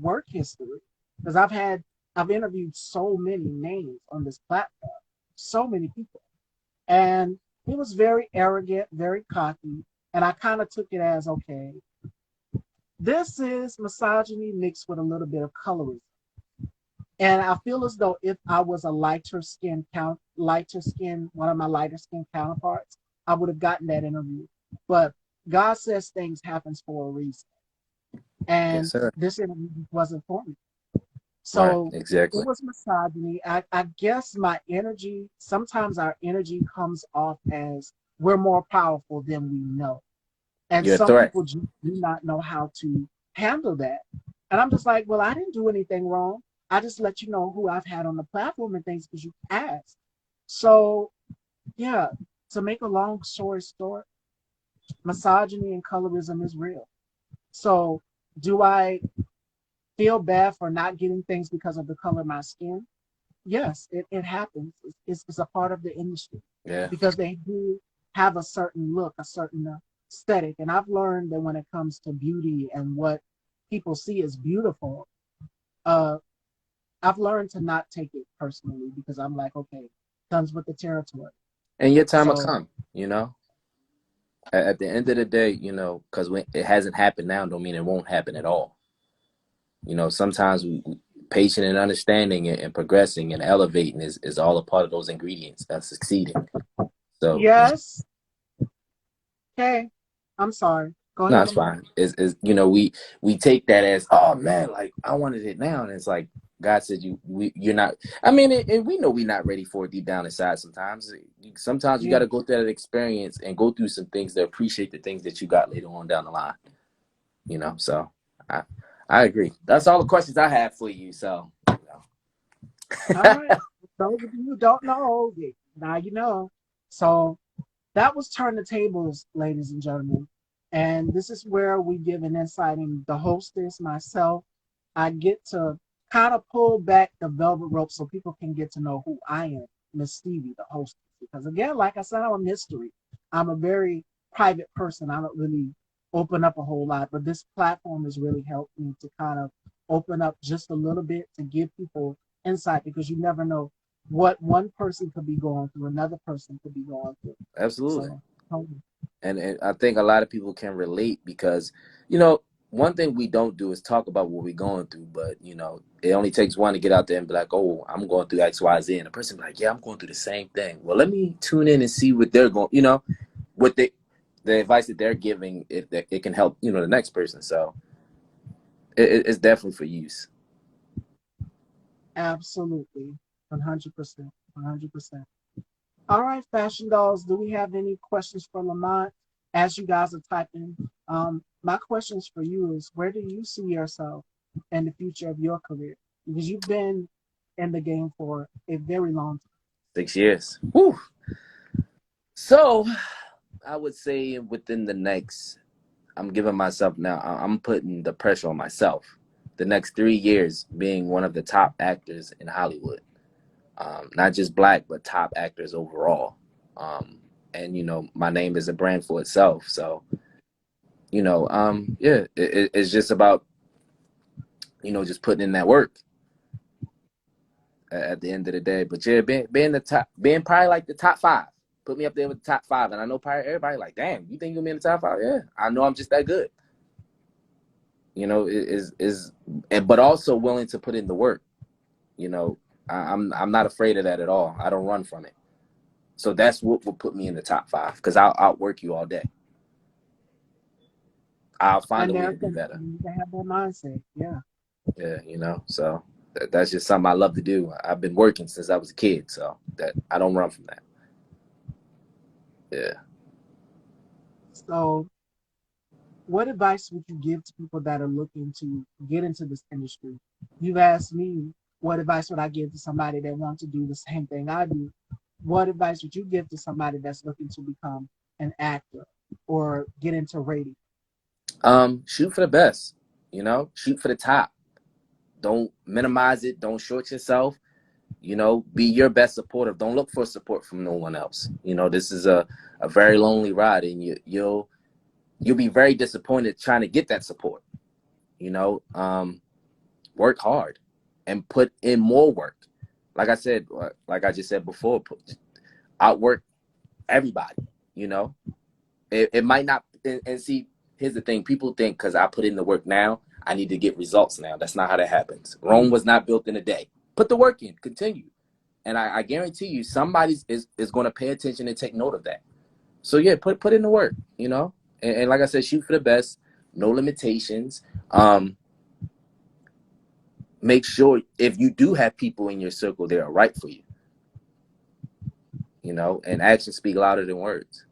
S1: work history. Because I've interviewed so many names on this platform, so many people. And he was very arrogant, very cocky. And I kind of took it as, okay, this is misogyny mixed with a little bit of colorism. And I feel as though if I was a one of my lighter skin counterparts, I would have gotten that interview. But God says things happens for a reason.
S2: Yes,
S1: And
S2: sir.
S1: this interview wasn't for me.
S2: Right.
S1: So it
S2: Exactly.
S1: was misogyny. I guess my energy, sometimes our energy comes off as we're more powerful than we know. And
S2: You're a
S1: some
S2: threat.
S1: people just do not know how to handle that. And I'm just like, well, I didn't do anything wrong. I just let you know who I've had on the platform and things because you asked. So, yeah, to make a long story short, misogyny and colorism is real. So, do I feel bad for not getting things because of the color of my skin? Yes, it happens. It's a part of the industry
S2: Yeah.
S1: because they do have a certain look, a certain aesthetic. And I've learned that when it comes to beauty and what people see as beautiful, uh, I've learned to not take it personally because I'm like, okay, comes with the territory.
S2: And your time will
S1: So
S2: come. At the end of the day, because when it hasn't happened now, don't mean it won't happen at all. Sometimes patient and understanding and progressing and elevating is all a part of those ingredients that's succeeding. So,
S1: yes, okay, I'm sorry. Go
S2: no,
S1: ahead,
S2: it's
S1: Lamont.
S2: fine. We take that as, oh man, like I wanted it now, and it's like God said you're not. I mean, and we know we're not ready for it deep down inside. Sometimes you got
S1: Yeah,
S2: to go through that experience and go through some things to appreciate the things that you got later on down the line. So I I agree. That's all the questions I have for you. So
S1: all right. Those of you who don't know, now you know. So that was Turn the Tables, ladies and gentlemen. And this is where we give an insight in the hostess, myself. I get to kind of pull back the velvet rope so people can get to know who I am, Miss Stevie, the hostess. Because again, like I said, I'm a mystery. I'm a very private person. I don't really open up a whole lot, but this platform has really helped me to kind of open up just a little bit to give people insight because you never know what one person could be going through, another person could be going through.
S2: absolutely.
S1: So,
S2: And I think a lot of people can relate because, one thing we don't do is talk about what we're going through, but it only takes one to get out there and be like, oh, I'm going through X, Y, Z. And the person be like, yeah, I'm going through the same thing. Well, let me tune in and see what they're going, what the advice that they're giving, if that it can help, the next person. So it's definitely for use.
S1: absolutely, 100%, 100%. All right, fashion dolls, do we have any questions for Lamont? as you guys are typing, my questions for you is, where do you see yourself in the future of your career? Because you've been in the game for a very long time.
S2: 6 years. Whew. So I would say within the next, I'm giving myself now, I'm putting the pressure on myself. The next 3 years being one of the top actors in Hollywood. Not just black, but top actors overall. And, my name is a brand for itself. So, yeah, it's just about, just putting in that work at the end of the day. But yeah, being the top, being probably like the top five. Put me up there with the top five. And I know probably everybody like, damn, you think you'll be in the top five? Yeah, I know I'm just that good. But also willing to put in the work. I'm not afraid of that at all. I don't run from it. So that's what will put me in the top five, because I'll outwork you all day. I'll find a way to be
S1: Americans
S2: better.
S1: need to have that mindset. Yeah.
S2: Yeah. So that's just something I love to do. I've been working since I was a kid, so that I don't run from that. Yeah.
S1: So, what advice would you give to people that are looking to get into this industry? You've asked me, what advice would I give to somebody that wants to do the same thing I do? What advice would you give to somebody that's looking to become an actor or get into radio?
S2: Shoot for the best. Shoot for the top. Don't minimize it. Don't short yourself. Be your best supporter. Don't look for support from no one else. This is a very lonely ride, and you'll be very disappointed trying to get that support. Work hard and put in more work. Like I said, like I just said before, outwork everybody. It might not. And see, here's the thing: people think because I put in the work now, I need to get results now. That's not how that happens. Rome was not built in a day. Put the work in. Continue. And I guarantee you, somebody is going to pay attention and take note of that. So yeah, put in the work, and like I said, shoot for the best, no limitations. Make sure if you do have people in your circle, they are right for you, and actions speak louder than words.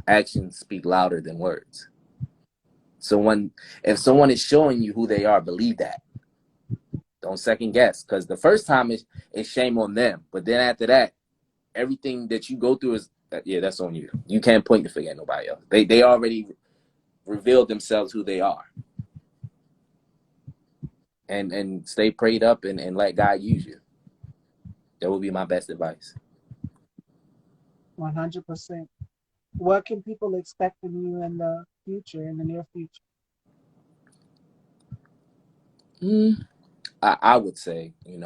S2: Actions speak louder than words. So if someone is showing you who they are, believe that. Don't second guess, because the first time is shame on them, but then after that, everything that you go through is that's on you. You can't point the finger at nobody else. They already revealed themselves who they are. And stay prayed up and let God use you. That would be my best advice.
S1: 100%. What can people expect from you in the future, in the near future?
S2: I would say, in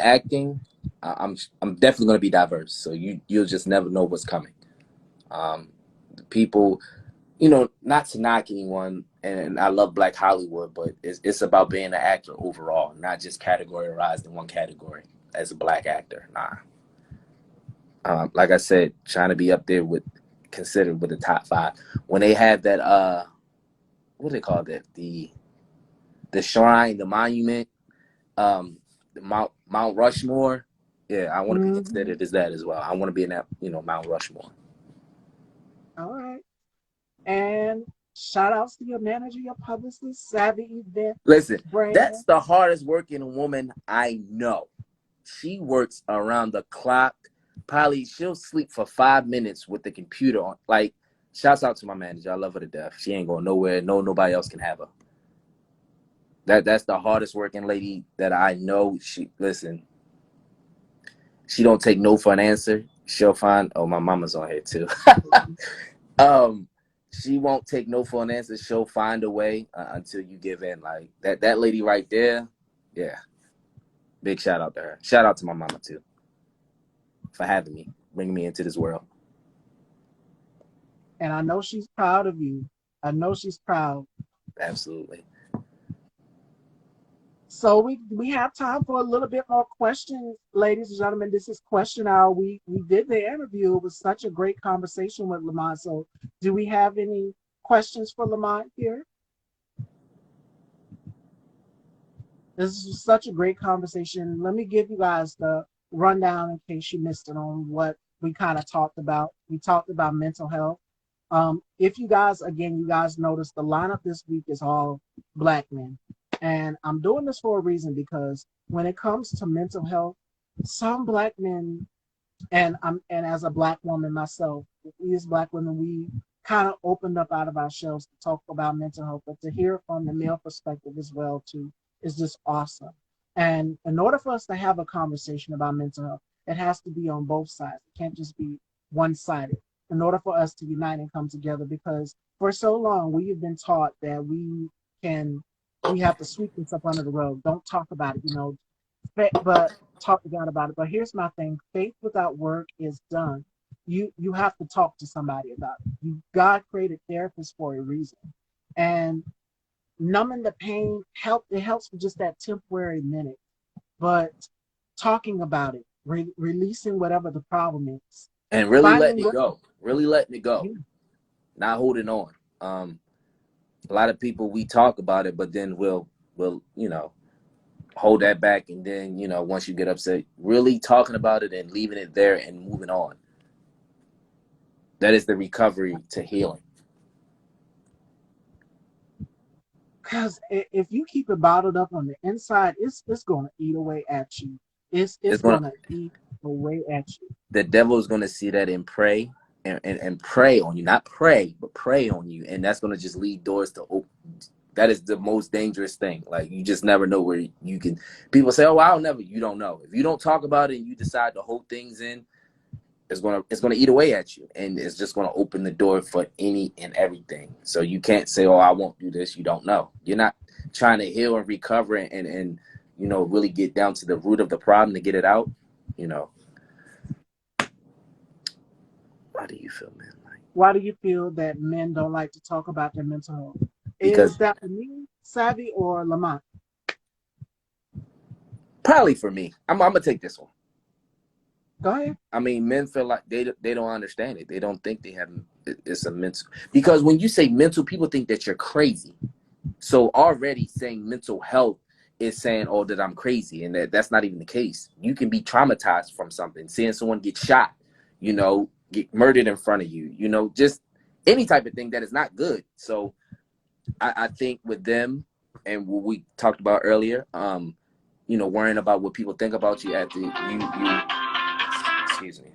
S2: acting, I'm definitely going to be diverse. So you'll just never know what's coming. People, not to knock anyone, and I love Black Hollywood, but it's about being an actor overall, not just categorized in one category as a Black actor. Nah. Like I said, trying to be up there considered with the top five. When they have that, what do they call that? The shrine, the monument, the Mount Rushmore. Yeah, I want to be considered as that as well. I want to be in that, Mount Rushmore.
S1: All right. And shout outs to your manager, your publicist, Savvy Event
S2: Listen,
S1: Brand.
S2: that's the hardest working woman I know. She works around the clock. Probably she'll sleep for 5 minutes with the computer on. Like, shouts out to my manager. I love her to death. She ain't going nowhere. Nobody else can have her. That's the hardest working lady that I know. Listen, she don't take no for an answer. She'll find. Oh, my mama's on here too. She won't take no for an answer. She'll find a way until you give in. Like that lady right there. Yeah, big shout out to her. Shout out to my mama too for having me, bringing me into this world.
S1: And I know she's proud of you. I know she's proud.
S2: Absolutely.
S1: So we have time for a little bit more questions, ladies and gentlemen. This is question hour. We did the interview. It was such a great conversation with Lamont. So do we have any questions for Lamont here? This is such a great conversation. Let me give you guys the rundown in case you missed it on what we kind of talked about mental health. If you guys, again, you guys notice the lineup this week is all black men. And I'm doing this for a reason because when it comes to mental health, some black men, and as a black woman myself, we as black women, we kind of opened up out of our shells to talk about mental health, but to hear from the male perspective as well too is just awesome. And in order for us to have a conversation about mental health, it has to be on both sides. It can't just be one-sided. In order for us to unite and come together, because for so long we have been taught that we have to sweep this up under the rug. Don't talk about it, but talk to God about it. But here's my thing: faith without work is done. You have to talk to somebody about it. God created therapists for a reason, and numbing the pain it helps for just that temporary minute. But talking about it, releasing whatever the problem is,
S2: and really letting
S1: finding
S2: it
S1: what.
S2: go. Really letting it go.
S1: Yeah.
S2: Not holding on. A lot of people, we talk about it, but then we'll hold that back, and then once you get upset, really talking about it and leaving it there and moving on. That is the recovery to healing.
S1: Because if you keep it bottled up on the inside, it's going to eat away at you. It's going to eat away at you.
S2: The devil is going to see that and pray and prey on you. Not pray, but prey on you. And that's going to just lead doors to open. That is the most dangerous thing. Like, you just never know where you can. People say, oh, I'll never. You don't know. If you don't talk about it and you decide to hold things in, it's gonna eat away at you, and it's just gonna open the door for any and everything. So you can't say, oh, I won't do this. You don't know. You're not trying to heal and recover and really get down to the root of the problem to get it out. How do you feel, man?
S1: Why do you feel that men don't like to talk about their mental health?
S2: Because
S1: Is that for me, Savvy, or Lamont?
S2: probably for me, I'm gonna take this one.
S1: Go ahead.
S2: I mean, men feel like they don't understand it. They don't think they have it's a mental, because when you say mental, people think that you're crazy. So already saying mental health is saying, oh, that I'm crazy, and that's not even the case. You can be traumatized from something, seeing someone get shot, get murdered in front of you, just any type of thing that is not good. So I think with them, and what we talked about earlier, worrying about what people think about you after you excuse me.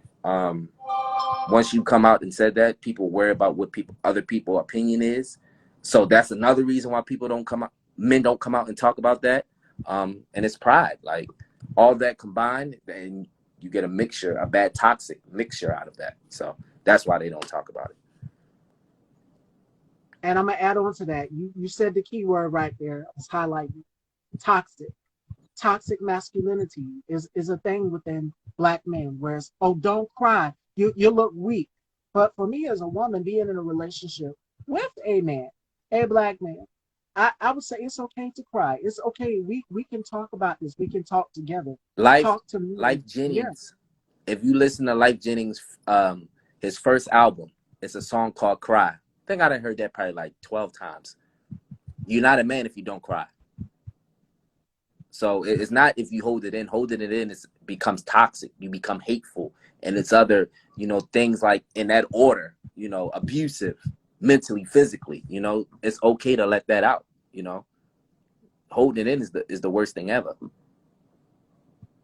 S2: Once you come out and said that, people worry about what other people's opinion is. So that's another reason why men don't come out and talk about that. And it's pride. Like, all that combined, and you get a bad toxic mixture out of that. So that's why they don't talk about it.
S1: And I'm gonna add on to that. You said the key word right there. I was highlighting toxic. Toxic masculinity is a thing within black men, whereas, oh, don't cry, you look weak. But for me as a woman, being in a relationship with a man, a black man, I would say it's okay to cry. It's okay. We can talk about this. We can talk together. Talk to me.
S2: Life
S1: Yeah.
S2: Jennings. If you listen to Life Jennings, his first album, it's a song called Cry. I think I done heard that probably like 12 times. You're not a man if you don't cry. So it's not if you hold it in. Holding it in becomes toxic. You become hateful, and it's other things like in that order. Abusive, mentally, physically. It's okay to let that out. Holding it in is the worst thing ever.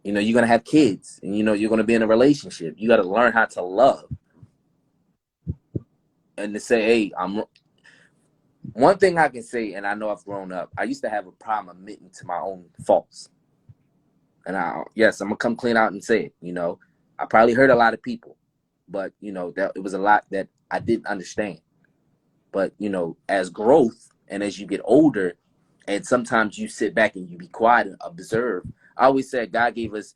S2: You're gonna have kids, and you're gonna be in a relationship. You got to learn how to love, and to say, hey, one thing I can say, and I know I've grown up, I used to have a problem admitting to my own faults. And I'm gonna come clean out and say it. I probably hurt a lot of people, but that it was a lot that I didn't understand. But as growth and as you get older, and sometimes you sit back and you be quiet and observe. I always said God gave us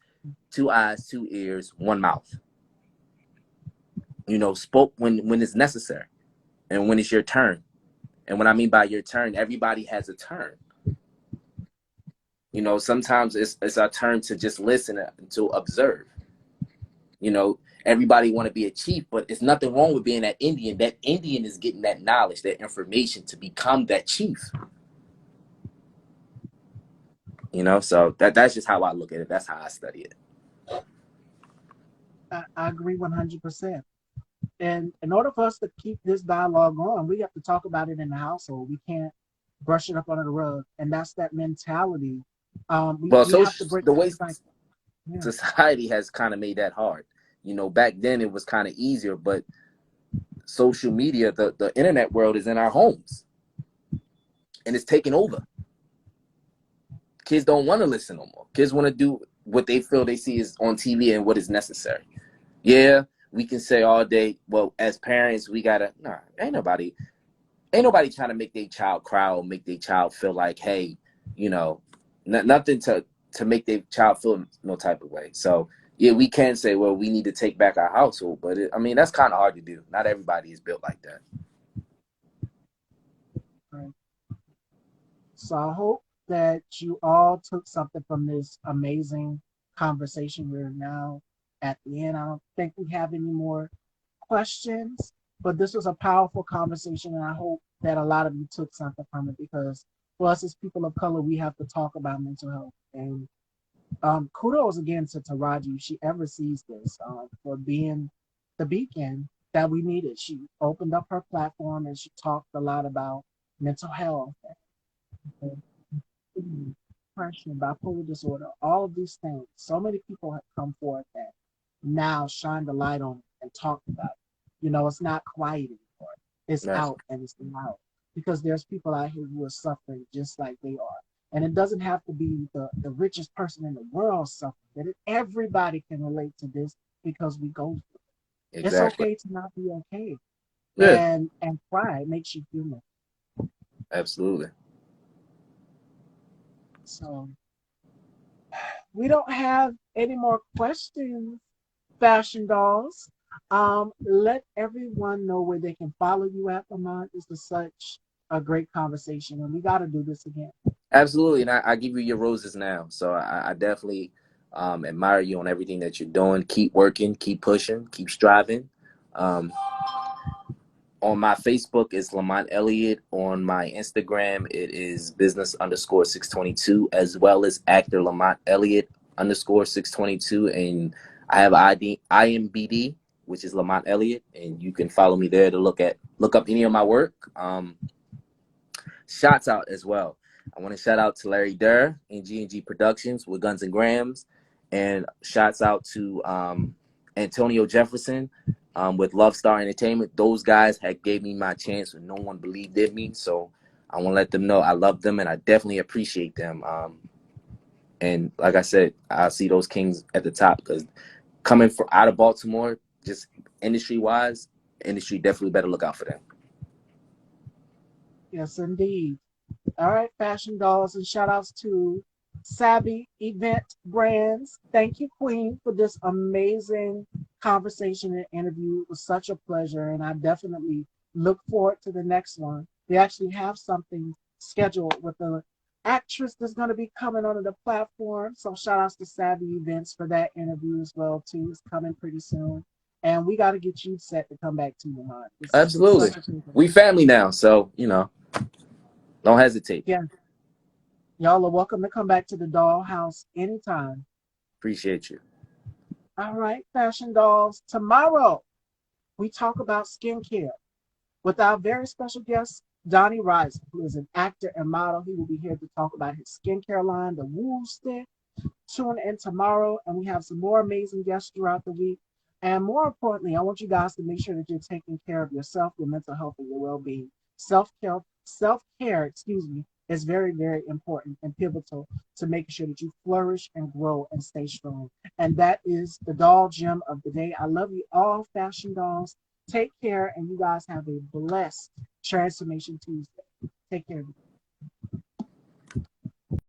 S2: 2 eyes, 2 ears, 1 mouth. Spoke when it's necessary, and when it's your turn. And what I mean by your turn, everybody has a turn. Sometimes it's our turn to just listen and to observe. Everybody want to be a chief, but it's nothing wrong with being that Indian. That Indian is getting that knowledge, that information to become that chief. So that's just how I look at it. That's how I study it.
S1: I agree 100%. And in order for us to keep this dialogue going, we have to talk about it in the household. We can't brush it up under the rug. And that's that mentality.
S2: Well,
S1: We
S2: so
S1: have to break
S2: the
S1: that
S2: way
S1: cycle. Yeah.
S2: society has kind of made that hard. Back then it was kind of easier, but social media, the internet world is in our homes and it's taking over. Kids don't want to listen no more. Kids want to do what they feel they see is on TV and what is necessary. Yeah, we can say all day, well, as parents, we gotta ain't nobody trying to make their child cry or make their child feel like, hey, nothing to make their child feel no type of way. So yeah, we can say, well, we need to take back our household, but that's kind of hard to do. Not everybody is built like that.
S1: Right. So I hope that you all took something from this amazing conversation. We're now at the end. I don't think we have any more questions, but this was a powerful conversation, and I hope that a lot of you took something from it because for us as people of color, we have to talk about mental health. And kudos again to Taraji, if she ever sees this, for being the beacon that we needed. She opened up her platform and she talked a lot about mental health, depression, bipolar disorder, all of these things. So many people have come forth that now shine the light on it and talk about it. It's not quiet anymore. It's
S2: Right.
S1: out and it's loud because there's people out here who are suffering just like they are. And it doesn't have to be the richest person in the world suffering. That everybody can relate to this because we go through it. It's
S2: Exactly.
S1: okay to not be okay.
S2: Yeah,
S1: And cry. It makes you human.
S2: absolutely.
S1: So we don't have any more questions, Fashion Dolls. Let everyone know where they can follow you at, Lamont. This was such a great conversation, and we got to do this again.
S2: Absolutely. And I give you your roses now. So I definitely admire you on everything that you're doing. Keep working, keep pushing, keep striving. Um, on my Facebook, it's Lamont Elliot. On my Instagram, it is business_622, as well as actor Lamont Elliot _622. And I have IMBD, which is Lamont Elliot. And you can follow me there to look up any of my work. Shots out as well. I want to shout out to Larry Durr and G&G Productions with Guns and Grams, and shouts out to Antonio Jefferson with Love Star Entertainment. Those guys had gave me my chance when no one believed in me, so I want to let them know I love them and I definitely appreciate them. And like I said, I see those kings at the top because coming from out of Baltimore, just industry-wise, industry definitely better look out for them.
S1: Yes, indeed. All right, Fashion Dolls, and shout outs to Savvy Event Brands. Thank you, Queen, for this amazing conversation and interview. It was such a pleasure, and I definitely look forward to the next one. We actually have something scheduled with the actress that's going to be coming onto the platform. So shout outs to Savvy Events for that interview as well, too. It's coming pretty soon. And we got to get you set to come back to your mind. It's
S2: Absolutely.
S1: such a pleasure.
S2: We family now, so don't hesitate.
S1: Yeah. Y'all are welcome to come back to the dollhouse anytime.
S2: Appreciate you.
S1: All right, Fashion Dolls. Tomorrow, we talk about skincare with our very special guest, Donnie Rising, who is an actor and model. He will be here to talk about his skincare line, the Woo Stick. Tune in tomorrow, and we have some more amazing guests throughout the week. And more importantly, I want you guys to make sure that you're taking care of yourself, your mental health, and your well-being. Self-care, is very, very important and pivotal to making sure that you flourish and grow and stay strong. And that is the doll gem of the day. I love you all, Fashion Dolls. Take care, and you guys have a blessed Transformation Tuesday. Take care.